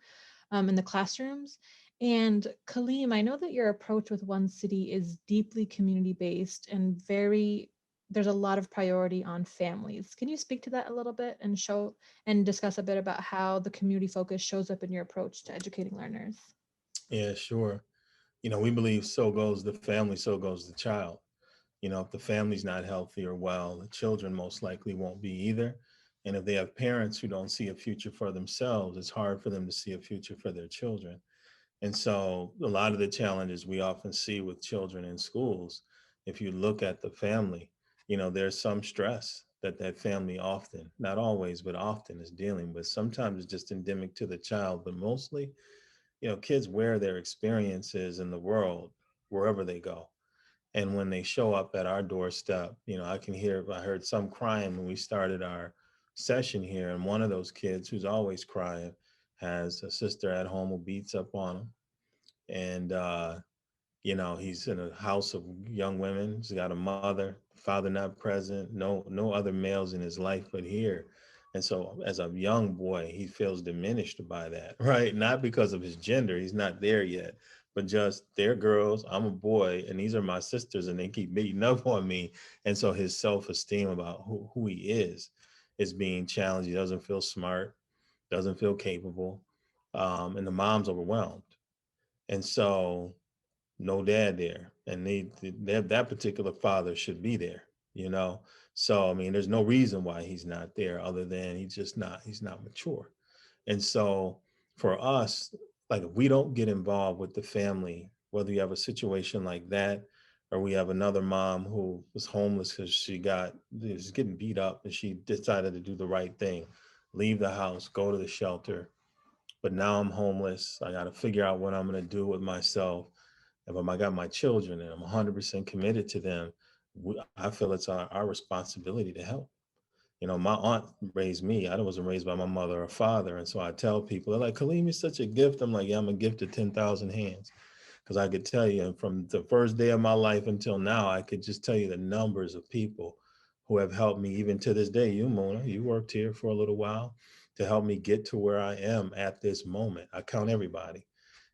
in the classrooms. And Kaleem, I know that your approach with One City is deeply community-based and there's a lot of priority on families. Can you speak to that a little bit and discuss a bit about how the community focus shows up in your approach to educating learners? Yeah, sure. We believe so goes the family, so goes the child. If the family's not healthy or well, the children most likely won't be either. And if they have parents who don't see a future for themselves, it's hard for them to see a future for their children. And so a lot of the challenges we often see with children in schools, if you look at the family, there's some stress that family often, not always, but often is dealing with. Sometimes it's just endemic to the child, but mostly, kids wear their experiences in the world wherever they go. And when they show up at our doorstep, I heard some crying when we started our session here. And one of those kids who's always crying has a sister at home who beats up on him. And, he's in a house of young women. He's got a mother, father not present, no other males in his life but here. And so as a young boy, he feels diminished by that, right? Not because of his gender, he's not there yet, but just they're girls, I'm a boy, and these are my sisters, and they keep beating up on me. And so his self-esteem about who he is being challenged. He doesn't feel smart, doesn't feel capable, and the mom's overwhelmed. And so no dad there, and that particular father should be there, so I mean there's no reason why he's not there other than he's not mature. And so for us, like, if we don't get involved with the family, whether you have a situation like that or we have another mom who was homeless because she was getting beat up and she decided to do the right thing, leave the house, go to the shelter, but now I'm homeless, I got to figure out what I'm going to do with myself. If I got my children and I'm 100% committed to them, I feel it's our responsibility to help. My aunt raised me. I wasn't raised by my mother or father. And so I tell people, they're like, Kaleem, you're such a gift. I'm like, yeah, I'm a gift to 10,000 hands. Because I could tell you, and from the first day of my life until now, I could just tell you the numbers of people who have helped me even to this day. You, Mona, you worked here for a little while to help me get to where I am at this moment. I count everybody.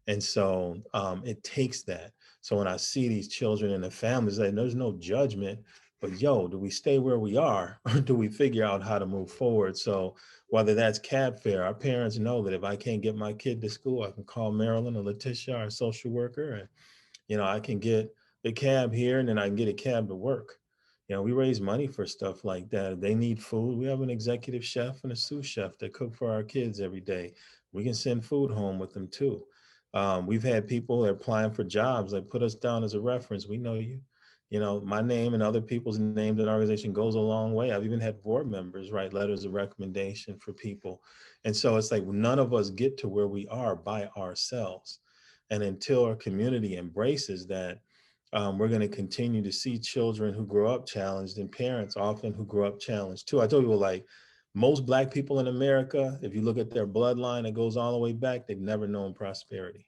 And so it takes that. So when I see these children and the families, there's no judgment, but do we stay where we are or do we figure out how to move forward? So whether that's cab fare, our parents know that if I can't get my kid to school, I can call Marilyn or Letitia, our social worker, and I can get the cab here and then I can get a cab to work. We raise money for stuff like that. If they need food, we have an executive chef and a sous chef that cook for our kids every day. We can send food home with them too. We've had people that are applying for jobs that put us down as a reference. We know you. My name and other people's names in the organization goes a long way. I've even had board members write letters of recommendation for people. And so it's like none of us get to where we are by ourselves. And until our community embraces that, we're going to continue to see children who grow up challenged and parents often who grow up challenged too. I told you, like, most Black people in America, if you look at their bloodline, it goes all the way back, they've never known prosperity.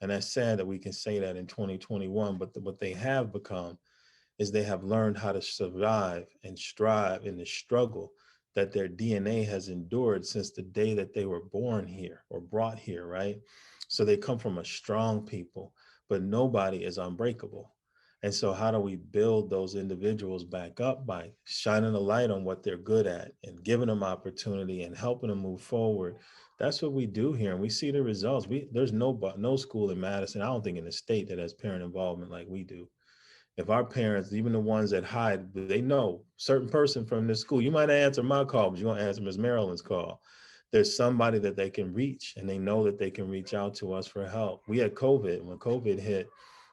And that's sad that we can say that in 2021, but what they have become is they have learned how to survive and strive in the struggle that their DNA has endured since the day that they were born here or brought here, right? So they come from a strong people, but nobody is unbreakable. And so how do we build those individuals back up? By shining a light on what they're good at and giving them opportunity and helping them move forward. That's what we do here, and we see the results. There's no school in Madison, I don't think in the state, that has parent involvement like we do. If our parents, even the ones that hide, they know certain person from this school, you might answer my call, but you won't answer Ms. Marilyn's call. There's somebody that they can reach, and they know that they can reach out to us for help. We had COVID. When COVID hit,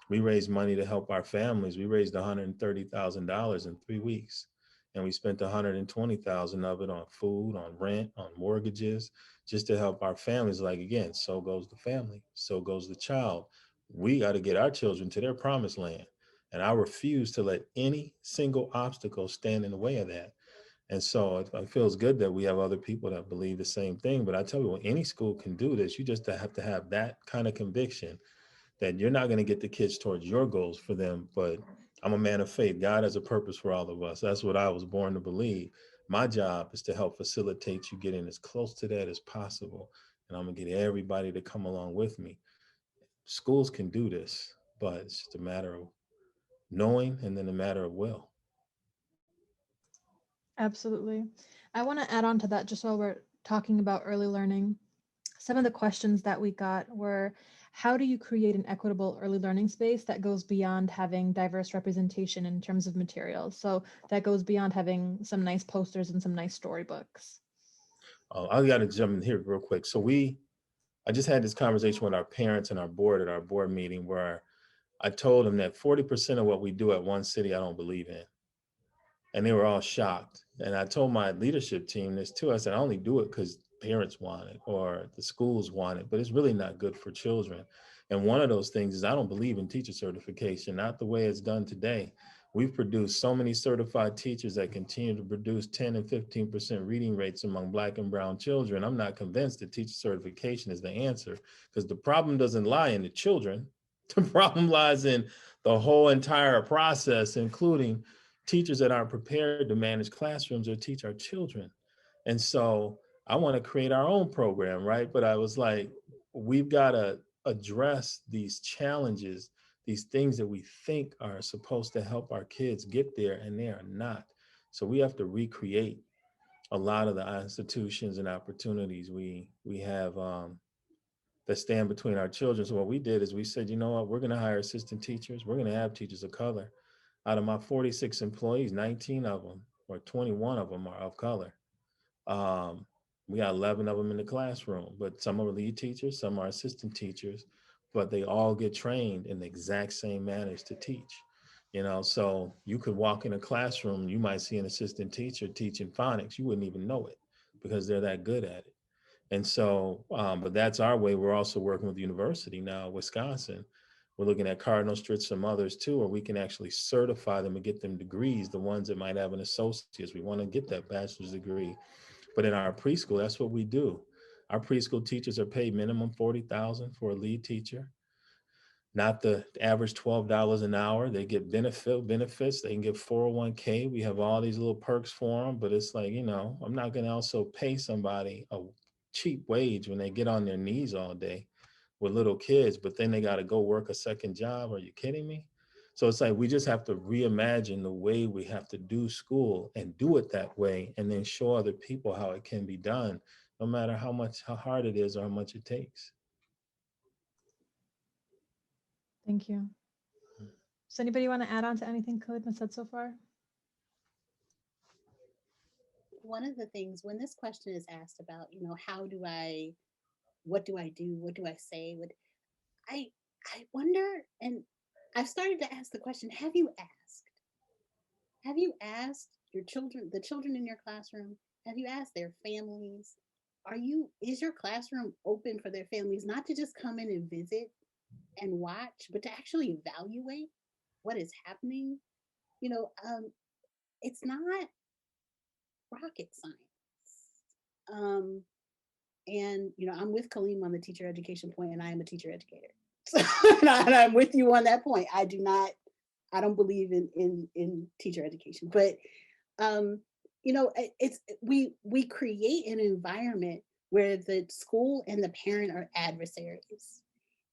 we raised money to help our families. We raised $130,000 in 3 weeks. And we spent $120,000 of it on food, on rent, on mortgages, just to help our families. Like, again, so goes the family, so goes the child. We got to get our children to their promised land. And I refuse to let any single obstacle stand in the way of that. And so it feels good that we have other people that believe the same thing. But I tell you, when any school can do this, you just have to have that kind of conviction that you're not going to get the kids towards your goals for them. But I'm a man of faith. God has a purpose for all of us. That's what I was born to believe. My job is to help facilitate you getting as close to that as possible. And I'm going to get everybody to come along with me. Schools can do this, but it's just a matter of knowing and then a matter of will. Absolutely. I want to add on to that just while we're talking about early learning. Some of the questions that we got were, how do you create an equitable early learning space that goes beyond having diverse representation in terms of materials? So that goes beyond having some nice posters and some nice storybooks. I got to jump in here real quick. I just had this conversation with our parents and our board at our board meeting where I told them that 40% of what we do at One City, I don't believe in. And they were all shocked. And I told my leadership team this too. I said, I only do it because parents want it or the schools want it, but it's really not good for children. And one of those things is I don't believe in teacher certification, not the way it's done today. We've produced so many certified teachers that continue to produce 10 and 15% reading rates among Black and brown children. I'm not convinced that teacher certification is the answer, because the problem doesn't lie in the children. The problem lies in the whole entire process, including teachers that aren't prepared to manage classrooms or teach our children. And so I want to create our own program, right? But I was like, we've got to address these challenges, these things that we think are supposed to help our kids get there, and they are not. So we have to recreate a lot of the institutions and opportunities we have that stand between our children. So what we did is we said, you know what, we're going to hire assistant teachers. We're going to have teachers of color. Out of my 46 employees, 19 of them or 21 of them are of color. We got 11 of them in the classroom, but some are lead teachers, some are assistant teachers, but they all get trained in the exact same manners to teach. You know, so you could walk in a classroom, you might see an assistant teacher teaching phonics, you wouldn't even know it because they're that good at it. And so, but that's our way. We're also working with the university now, Wisconsin. We're looking at Cardinal Street, some others too, where we can actually certify them and get them degrees, the ones that might have an associate's. We want to get that bachelor's degree. But in our preschool, that's what we do. Our preschool teachers are paid minimum $40,000 for a lead teacher, not the average $12 an hour. They get benefits. They can get 401k. We have all these little perks for them, but it's like, you know, I'm not going to also pay somebody a cheap wage when they get on their knees all day with little kids, but then they got to go work a second job. Are you kidding me? So it's like we just have to reimagine the way we have to do school and do it that way, and then show other people how it can be done, no matter how hard it is or how much it takes. Thank you. Does anybody want to add on to anything Khalid has said so far? One of the things when this question is asked about, you know, what do I do? What do I say? I wonder, and I've started to ask the question, have you asked? Have you asked your children, the children in your classroom? Have you asked their families? Is your classroom open for their families, not to just come in and visit and watch, but to actually evaluate what is happening? You know, it's not rocket science. And, you know, I'm with Kaleem on the teacher education point, and I am a teacher educator. So, and I'm with you on that point. I do not I don't believe in teacher education, but we create an environment where the school and the parent are adversaries,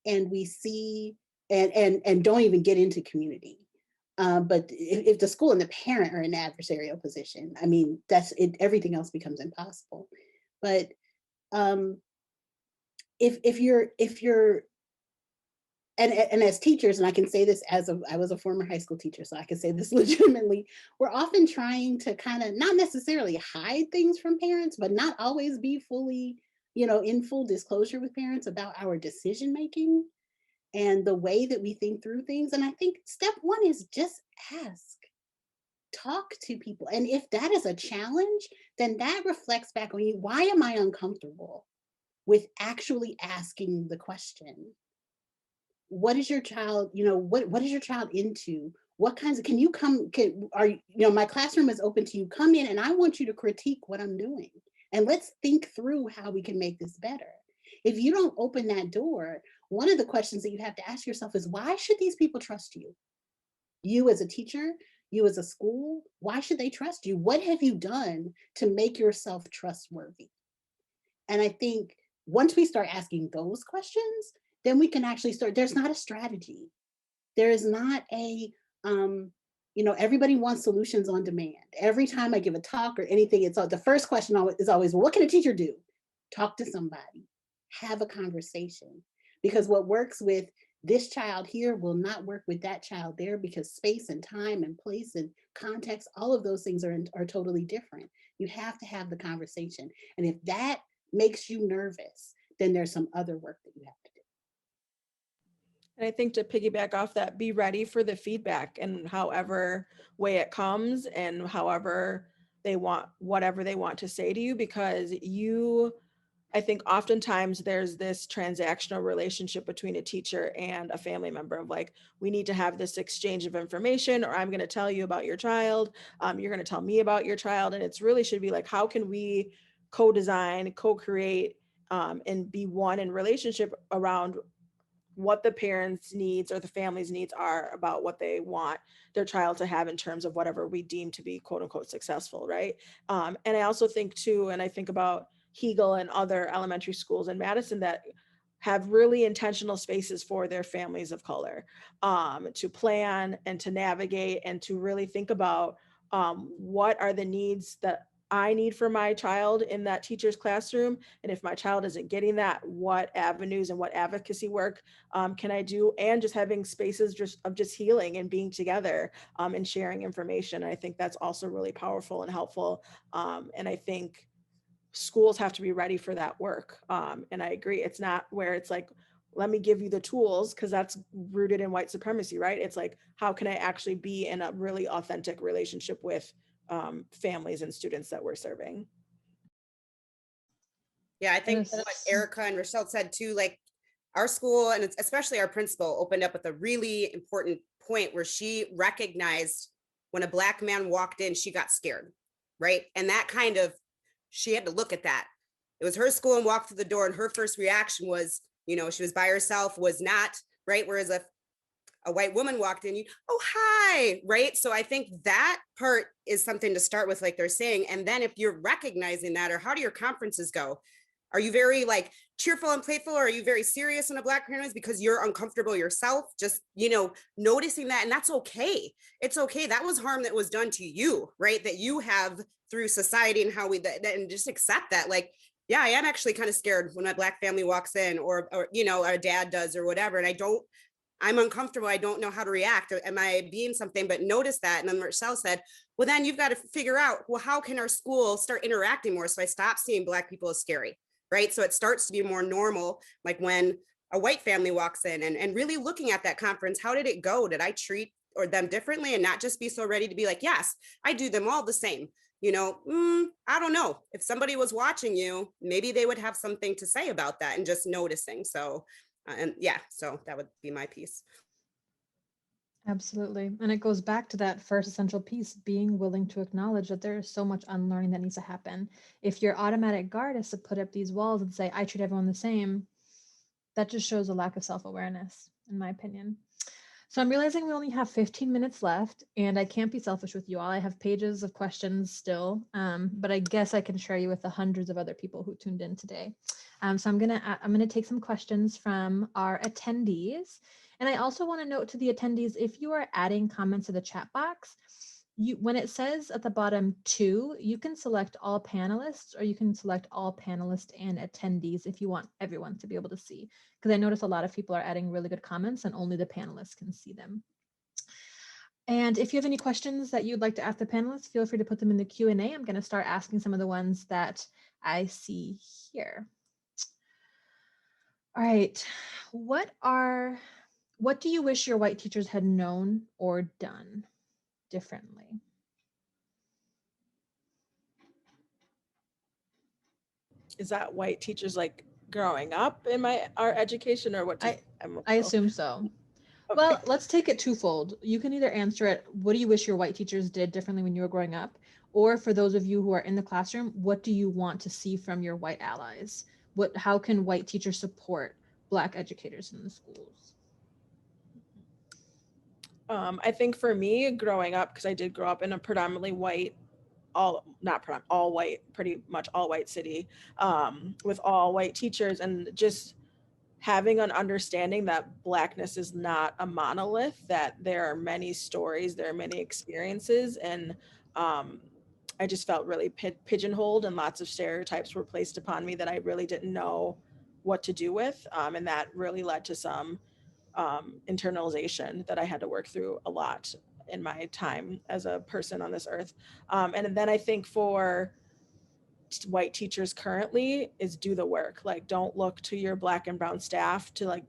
and we see and don't even get into community. But if the school and the parent are in adversarial position, I mean, that's it. Everything else becomes impossible. But if you're and as teachers, and I can say this I was a former high school teacher, so I can say this legitimately, we're often trying to kind of not necessarily hide things from parents, but not always be fully, in full disclosure with parents about our decision making and the way that we think through things. And I think step one is just ask, talk to people. And if that is a challenge, then that reflects back on you. Why am I uncomfortable with actually asking the question? What is your child, what is your child into? What kinds of, can you come, my classroom is open to you. Come in and I want you to critique what I'm doing. And let's think through how we can make this better. If you don't open that door, one of the questions that you have to ask yourself is, why should these people trust you? You as a teacher, you as a school, why should they trust you? What have you done to make yourself trustworthy? And I think once we start asking those questions, then we can actually start. There's not a strategy. There is not everybody wants solutions on demand. Every time I give a talk or anything, it's the first question is always, well, what can a teacher do? Talk to somebody, have a conversation. Because what works with this child here will not work with that child there, because space and time and place and context, all of those things are totally different. You have to have the conversation. And if that makes you nervous, then there's some other work that you have to do. And I think to piggyback off that, be ready for the feedback and however way it comes and however they want, whatever they want to say to you, because I think oftentimes there's this transactional relationship between a teacher and a family member of like, we need to have this exchange of information, or I'm going to tell you about your child. You're going to tell me about your child. And it's really should be like, how can we co-design, co-create, and be one in relationship around what the parents' needs or the family's needs are about what they want their child to have in terms of whatever we deem to be quote unquote successful, right? And I also think too, and I think about Hegel and other elementary schools in Madison that have really intentional spaces for their families of color to plan and to navigate and to really think about what are the needs that I need for my child in that teacher's classroom. And if my child isn't getting that, what avenues and what advocacy work can I do? And just having spaces of just healing and being together and sharing information. I think that's also really powerful and helpful. And I think schools have to be ready for that work. And I agree. It's not where it's like, let me give you the tools, because that's rooted in white supremacy, right? It's like, how can I actually be in a really authentic relationship with families and students that we're serving? Yeah, I think what Erica and Rochelle said too, like our school and especially our principal opened up with a really important point where she recognized when a Black man walked in, she got scared, right? And that kind of, she had to look at that. It was her school and walked through the door, and her first reaction was, she was by herself, was not, right? Whereas if a white woman walked in, oh, hi, right? So I think that part is something to start with, like they're saying. And then if you're recognizing that, or how do your conferences go? Are you very like cheerful and playful, or are you very serious when a Black parent is because you're uncomfortable yourself? Just, noticing that, and that's okay. It's okay. That was harm that was done to you, right? That you have through society and how and just accept that. Like, yeah, I am actually kind of scared when my Black family walks in, or our dad does or whatever. And I'm uncomfortable. I don't know how to react. Or am I being something? But notice that. And then Marcel said, well, then you've got to figure out, well, how can our school start interacting more? So I stopped seeing Black people as scary, right? So it starts to be more normal, like when a white family walks in, and really looking at that conference, how did it go? Did I treat them differently, and not just be so ready to be like, yes, I do them all the same. I don't know. If somebody was watching you, maybe they would have something to say about that, and just noticing. So so that would be my piece. Absolutely. And it goes back to that first essential piece, being willing to acknowledge that there is so much unlearning that needs to happen. If your automatic guard is to put up these walls and say, I treat everyone the same, that just shows a lack of self-awareness, in my opinion. So I'm realizing we only have 15 minutes left, and I can't be selfish with you all. I have pages of questions still, but I guess I can share you with the hundreds of other people who tuned in today. So I'm gonna take some questions from our attendees, and I also want to note to the attendees, if you are adding comments to the chat box, when it says at the bottom 2, you can select all panelists, or you can select all panelists and attendees if you want everyone to be able to see. Because I notice a lot of people are adding really good comments and only the panelists can see them. And if you have any questions that you'd like to ask the panelists, feel free to put them in the Q&A. I'm going to start asking some of the ones that I see here. All right, what do you wish your white teachers had known or done differently? Is that white teachers like growing up in our education, or what? I assume so. Okay. Well, let's take it twofold. You can either answer it, what do you wish your white teachers did differently when you were growing up? Or for those of you who are in the classroom, what do you want to see from your white allies? How can white teachers support Black educators in the schools? I think for me, growing up, because I did grow up in a predominantly white, pretty much all white city, with all white teachers, and just having an understanding that Blackness is not a monolith, that there are many stories, there are many experiences, and I just felt really pigeonholed, and lots of stereotypes were placed upon me that I really didn't know what to do with, and that really led to some internalization that I had to work through a lot in my time as a person on this earth. And then I think for white teachers currently is do the work. Like, don't look to your Black and brown staff to like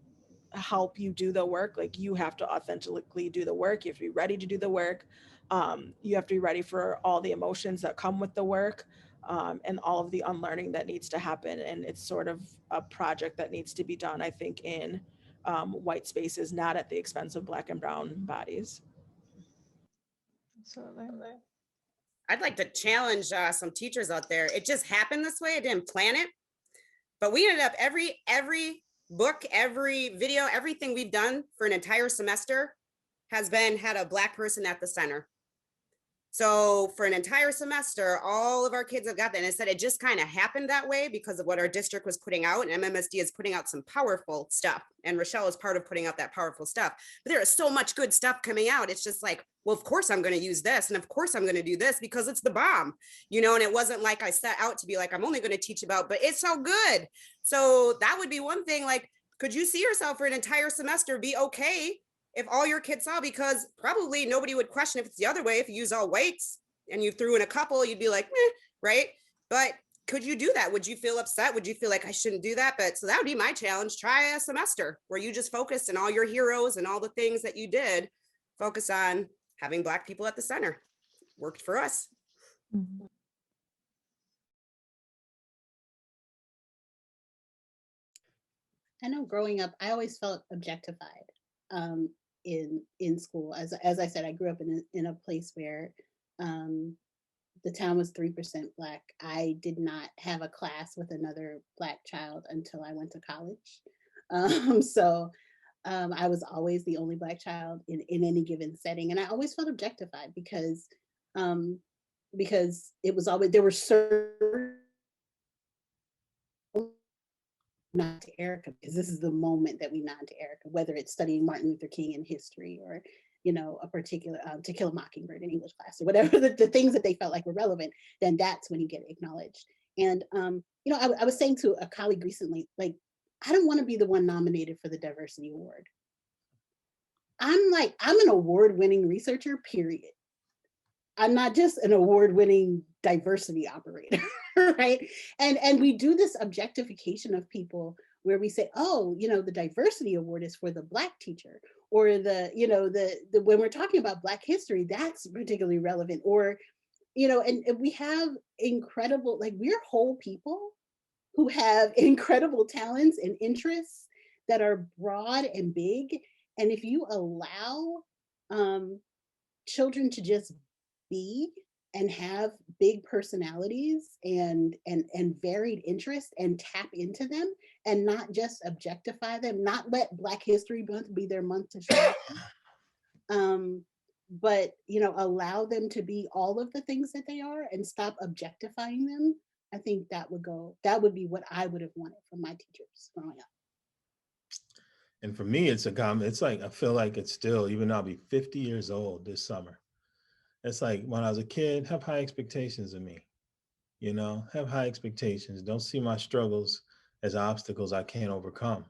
help you do the work. Like, you have to authentically do the work. You have to be ready to do the work. You have to be ready for all the emotions that come with the work, and all of the unlearning that needs to happen. And it's sort of a project that needs to be done, I think, in white spaces, not at the expense of Black and brown bodies. Absolutely. I'd like to challenge some teachers out there. It just happened this way. I didn't plan it, but we ended up every book, every video, everything we've done for an entire semester had a Black person at the center. So for an entire semester, all of our kids have got that. And it said it just kind of happened that way because of what our district was putting out. And MMSD is putting out some powerful stuff. And Rochelle is part of putting out that powerful stuff. But there is so much good stuff coming out. It's just like, well, of course I'm going to use this. And of course I'm going to do this because it's the bomb, you know, and it wasn't like I set out to be like, I'm only going to teach about, but it's so good. So that would be one thing. Like, could you see yourself for an entire semester be okay if all your kids saw? Because probably nobody would question if it's the other way. If you use all whites and you threw in a couple, you'd be like, right? But could you do that? Would you feel upset? Would you feel like I shouldn't do that? But so that would be my challenge. Try a semester where you just focused on all your heroes and all the things that you did. Focus on having Black people at the center. Worked for us. Mm-hmm. I know growing up, I always felt objectified in school. As I said, I grew up in a place where the town was 3% Black. I did not have a class with another Black child until I went to college. So I was always the only Black child in any given setting. And I always felt objectified because it was always, there were certain, nod to Erica, because this is the moment that we nod to Erica, whether it's studying Martin Luther King in history or, you know, a particular To Kill a Mockingbird in English class or whatever, the things that they felt like were relevant, then that's when you get acknowledged. And, you know, I was saying to a colleague recently, like, I don't want to be the one nominated for the diversity award. I'm an award-winning researcher, period. I'm not just an award-winning diversity operator, right? And we do this objectification of people where we say, oh, you know, the diversity award is for the Black teacher, or the, you know, the when we're talking about Black history, that's particularly relevant, or, you know, and we have incredible, like, we're whole people who have incredible talents and interests that are broad and big. And if you allow children to just be and have big personalities and varied interests and tap into them and not just objectify them, not let Black History Month be their month to shine, But allow them to be all of the things that they are and stop objectifying them. I think that would be what I would have wanted from my teachers growing up. And for me, it's like, I feel like it's still, even though I'll be 50 years old this summer. It's like when I was a kid, have high expectations of me, have high expectations. Don't see my struggles as obstacles I can't overcome.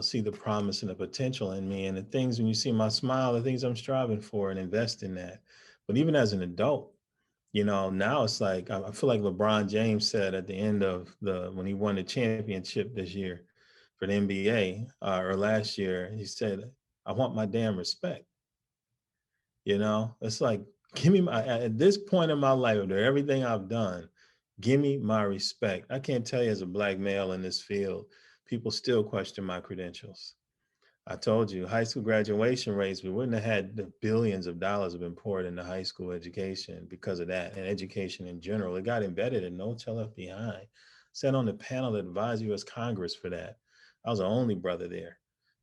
See the promise and the potential in me and the things, when you see my smile, the things I'm striving for, and invest in that. But even as an adult, now it's like, I feel like LeBron James said at the end of when he won the championship this year for the NBA, or last year, he said, I want my damn respect. It's like, give me at this point in my life, after everything I've done, give me my respect. I can't tell you, as a Black male in this field, people still question my credentials. I told you, high school graduation rates, we wouldn't have had the billions of dollars have been poured into high school education because of that, and education in general. It got embedded in No Child Left Behind. Sat on the panel that advised U.S. Congress for that. I was the only brother there.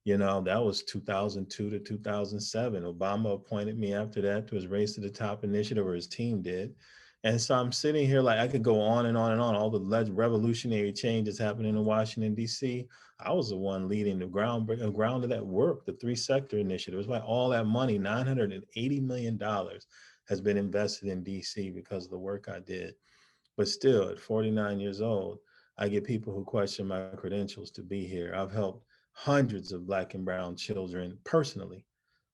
That was 2002 to 2007. Obama appointed me after that to his Race to the Top initiative, or his team did. And so I'm sitting here like, I could go on and on and on, all the revolutionary changes happening in Washington, D.C. I was the one leading the ground of that work, the 3-sector initiative. It's why all that money, $980 million, has been invested in D.C. because of the work I did. But still, at 49 years old, I get people who question my credentials to be here. I've helped hundreds of Black and brown children personally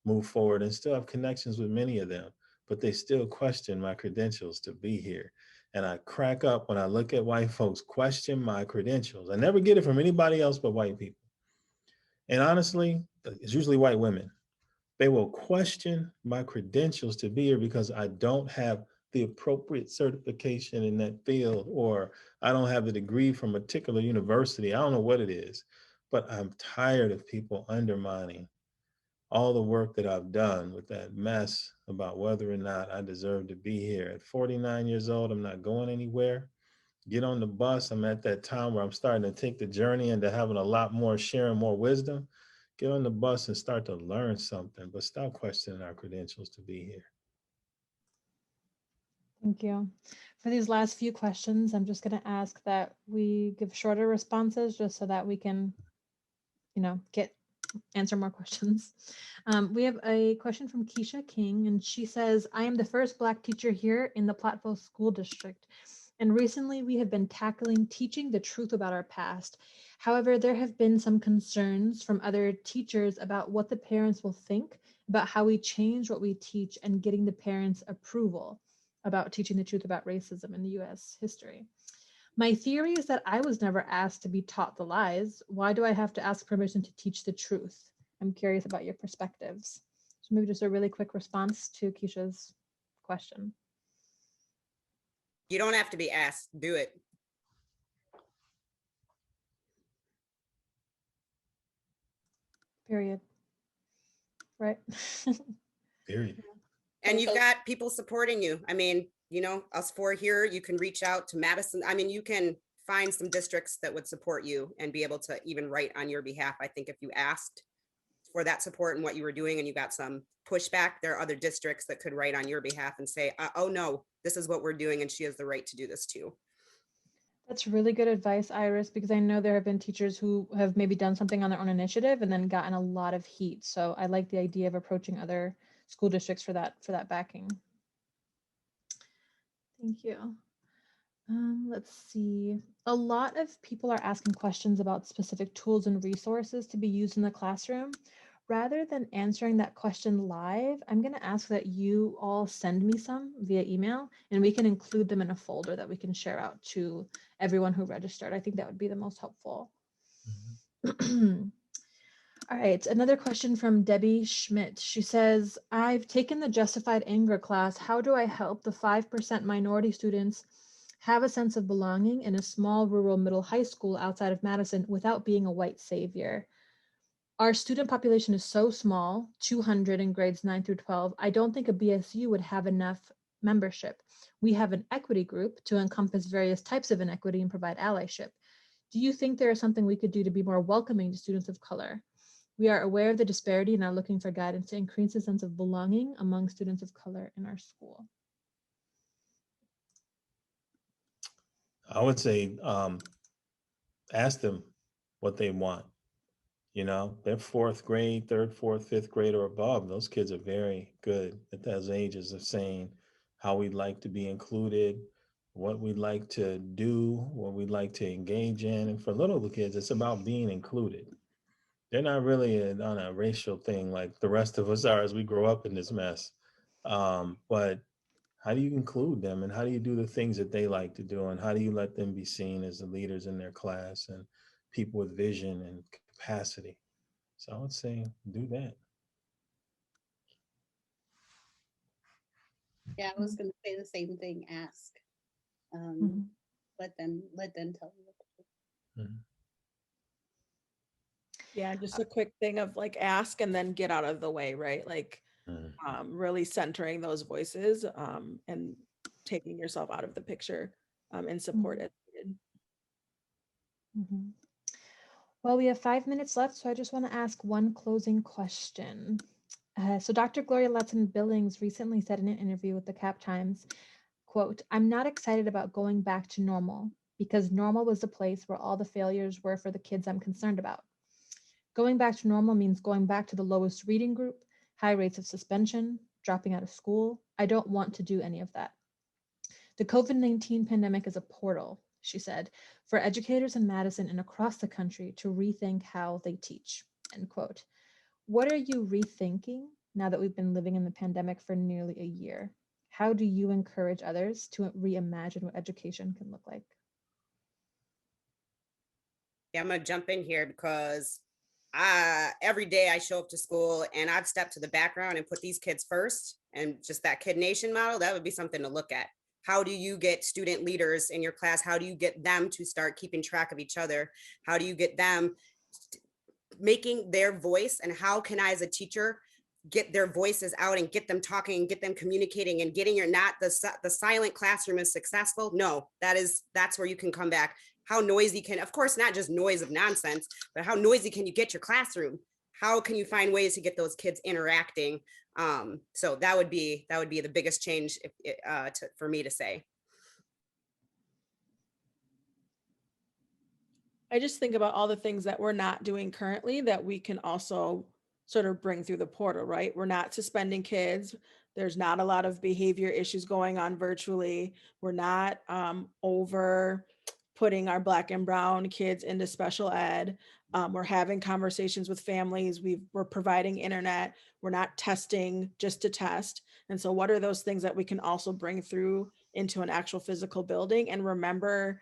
move forward, and still have connections with many of them, but they still question my credentials to be here. And I crack up when I look at white folks question my credentials. I never get it from anybody else but white people. And honestly, it's usually white women. They will question my credentials to be here because I don't have the appropriate certification in that field, or I don't have the degree from a particular university. I don't know what it is, but I'm tired of people undermining all the work that I've done with that mess about whether or not I deserve to be here. At 49 years old, I'm not going anywhere. Get on the bus. I'm at that time where I'm starting to take the journey into having a lot more, sharing more wisdom. Get on the bus and start to learn something, but stop questioning our credentials to be here. Thank you. For these last few questions, I'm just going to ask that we give shorter responses just so that we can, answer more questions. We have a question from Keisha King, and she says, I am the first Black teacher here in the Platteville School District, and recently we have been tackling teaching the truth about our past. However, there have been some concerns from other teachers about what the parents will think about how we change what we teach and getting the parents' approval about teaching the truth about racism in the US history. My theory is that I was never asked to be taught the lies. Why do I have to ask permission to teach the truth? I'm curious about your perspectives. So maybe just a really quick response to Keisha's question. You don't have to be asked, do it. Period. Right? Period. And you've got people supporting you. I mean, us 4 here, you can reach out to Madison. I mean, you can find some districts that would support you and be able to even write on your behalf. I think if you asked for that support and what you were doing and you got some pushback, there are other districts that could write on your behalf and say, oh no, this is what we're doing and she has the right to do this too. That's really good advice, Iris, because I know there have been teachers who have maybe done something on their own initiative and then gotten a lot of heat. So I like the idea of approaching other school districts for that backing. Thank you. Let's see. A lot of people are asking questions about specific tools and resources to be used in the classroom. Rather than answering that question live, I'm going to ask that you all send me some via email, and we can include them in a folder that we can share out to everyone who registered. I think that would be the most helpful. Mm-hmm. All right, another question from Debbie Schmidt. She says, I've taken the Justified Anger class. How do I help the 5% minority students have a sense of belonging in a small rural middle high school outside of Madison without being a white savior? Our student population is so small, 200 in grades 9 through 12. I don't think a BSU would have enough membership. We have an equity group to encompass various types of inequity and provide allyship. Do you think there is something we could do to be more welcoming to students of color? We are aware of the disparity and are looking for guidance to increase the sense of belonging among students of color in our school. I would say ask them what they want. You know, they're fourth grade, third, fourth, fifth grade or above. Those kids are very good at those ages of saying how we'd like to be included, what we'd like to do, what we'd like to engage in. And for little kids, it's about being included. They're not really on a racial thing like the rest of us are as we grow up in this mess. But how do you include them, and how do you do the things that they like to do, and how do you let them be seen as the leaders in their class and people with vision and capacity? So I would say do that. Yeah, I was going to say the same thing. Ask. Let them tell you what to do. Mhm. Yeah, just a quick thing of like ask and then get out of the way, right? Like really centering those voices and taking yourself out of the picture and support it. Well, we have 5 minutes left, so I just want to ask one closing question. So Dr. Gloria Latson-Billings recently said in an interview with the Cap Times, quote, "I'm not excited about going back to normal because normal was the place where all the failures were for the kids I'm concerned about. Going back to normal means going back to the lowest reading group, high rates of suspension, dropping out of school. I don't want to do any of that. The COVID-19 pandemic is a portal," she said, "for educators in Madison and across the country to rethink how they teach," end quote. What are you rethinking now that we've been living in the pandemic for nearly a year? How do you encourage others to reimagine what education can look like? Yeah, I'm gonna jump in here because every day I show up to school and I've stepped to the background and put these kids first, and just that Kid Nation model, that would be something to look at. How do you get student leaders in your class? How do you get them to start keeping track of each other? How do you get them making their voice? And how can I, as a teacher, get their voices out and get them talking and get them communicating and getting your, not the silent classroom is successful? No, that's where you can come back. How noisy can, of course, not just noise of nonsense, but how noisy can you get your classroom? How can you find ways to get those kids interacting? So that would be the biggest change for me to say. I just think about all the things that we're not doing currently that we can also sort of bring through the portal, right? We're not suspending kids. There's not a lot of behavior issues going on virtually. We're not over putting our Black and brown kids into special ed. We're having conversations with families. We're providing internet. We're not testing just to test. And so what are those things that we can also bring through into an actual physical building and remember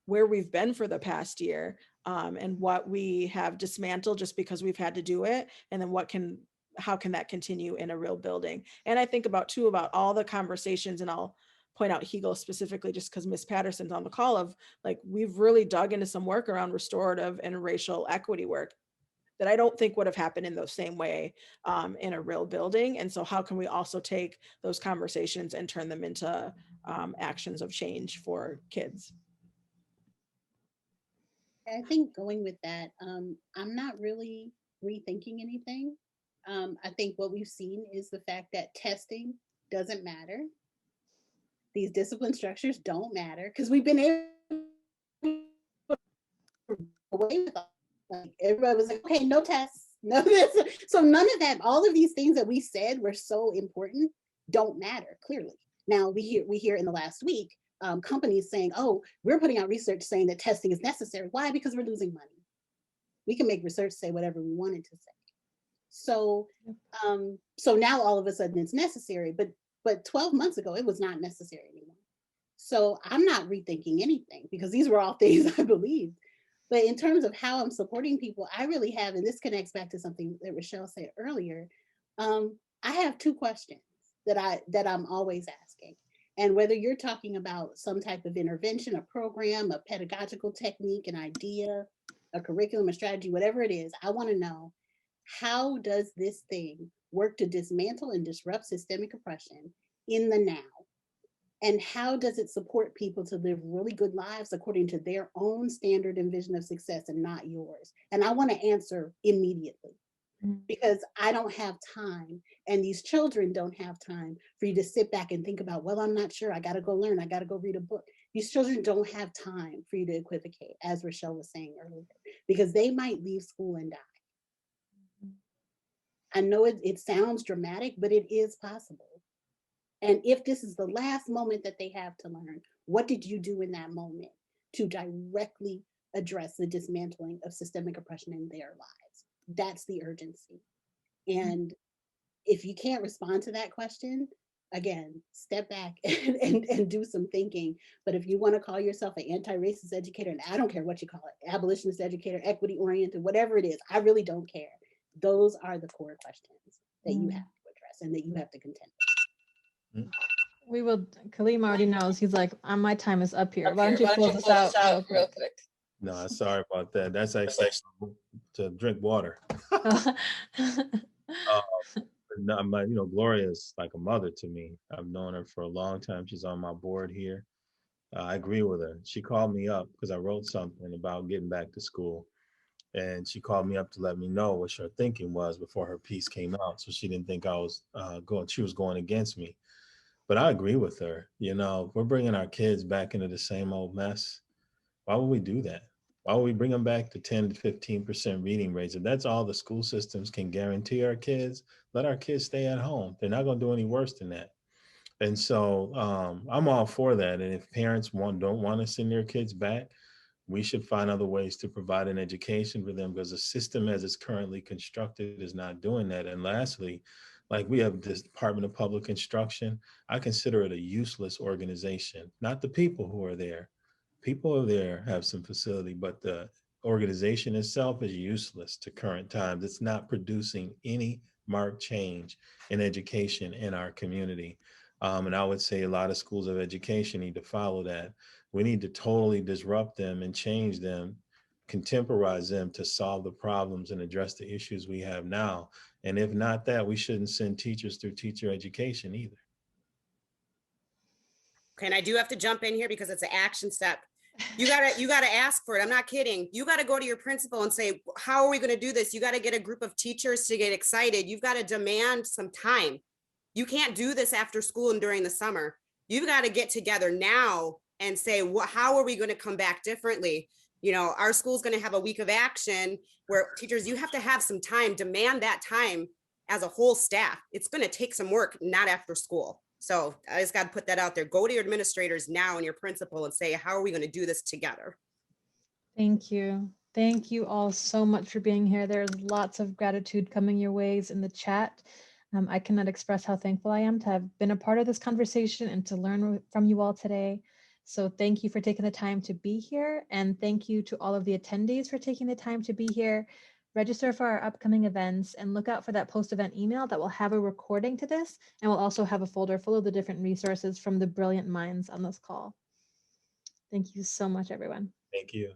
where we've been for the past year and what we have dismantled just because we've had to do it. And then how can that continue in a real building? And I think about all the conversations, and I'll point out Hegel specifically just because Ms. Patterson's on the call, of like, we've really dug into some work around restorative and racial equity work that I don't think would have happened in the same way in a real building. And so how can we also take those conversations and turn them into actions of change for kids? I think going with that, I'm not really rethinking anything. I think what we've seen is the fact that testing doesn't matter. These discipline structures don't matter because we've been able to away with all. Like everybody was like, okay, no tests, no this. So none of that, all of these things that we said were so important don't matter clearly. Now we hear in the last week companies saying, oh, we're putting out research saying that testing is necessary. Why? Because we're losing money. We can make research say whatever we wanted to say. So, so now all of a sudden it's necessary, but 12 months ago, it was not necessary anymore. So I'm not rethinking anything because these were all things I believed. But in terms of how I'm supporting people, I really have, and this connects back to something that Rochelle said earlier. I have two questions that I'm always asking. And whether you're talking about some type of intervention, a program, a pedagogical technique, an idea, a curriculum, a strategy, whatever it is, I want to know, how does this thing work to dismantle and disrupt systemic oppression in the now? And how does it support people to live really good lives according to their own standard and vision of success and not yours? And I want to answer immediately, because I don't have time, and these children don't have time for you to sit back and think about, well, I'm not sure, I got to go learn, I got to go read a book. These children don't have time for you to equivocate, as Rochelle was saying earlier, because they might leave school and die. I know it sounds dramatic, but it is possible. And if this is the last moment that they have to learn, what did you do in that moment to directly address the dismantling of systemic oppression in their lives? That's the urgency. And if you can't respond to that question, again, step back and do some thinking. But if you want to call yourself an anti-racist educator, and I don't care what you call it, abolitionist educator, equity oriented, whatever it is, I really don't care. Those are the core questions that you have to address and that you have to contend with. We will, Kaleem already knows, he's like, my time is up here. Why don't you close us out real quick? No, sorry about that. That's actually to drink water. No, Gloria is like a mother to me. I've known her for a long time. She's on my board here. I agree with her. She called me up because I wrote something about getting back to school. And she called me up to let me know what her thinking was before her piece came out. So she didn't think I was she was going against me. But I agree with her. You know, if we're bringing our kids back into the same old mess, why would we do that? Why would we bring them back to 10 to 15% reading rates? If that's all the school systems can guarantee our kids, let our kids stay at home. They're not going to do any worse than that. And so I'm all for that. And if parents don't want to send their kids back, we should find other ways to provide an education for them, because the system as it's currently constructed is not doing that. And lastly, like we have this Department of Public Instruction, I consider it a useless organization, not the people who are there. People are there, have some facility, but the organization itself is useless to current times. It's not producing any marked change in education in our community. And I would say a lot of schools of education need to follow that. We need to totally disrupt them and change them, contemporize them to solve the problems and address the issues we have now. And if not that, we shouldn't send teachers through teacher education either. Okay, and I do have to jump in here because it's an action step. You gotta ask for it. I'm not kidding. You gotta go to your principal and say, how are we gonna do this? You gotta get a group of teachers to get excited. You've got to demand some time. You can't do this after school and during the summer. You've got to get together now and say, how are we going to come back differently? You know, our school's going to have a week of action where teachers, you have to have some time, demand that time as a whole staff. It's going to take some work, not after school. So I just got to put that out there. Go to your administrators now and your principal and say, how are we going to do this together? Thank you. Thank you all so much for being here. There's lots of gratitude coming your ways in the chat. I cannot express how thankful I am to have been a part of this conversation and to learn from you all today. So thank you for taking the time to be here. And thank you to all of the attendees for taking the time to be here. Register for our upcoming events and look out for that post-event email that will have a recording to this, and we'll also have a folder full of the different resources from the brilliant minds on this call. Thank you so much, everyone. Thank you.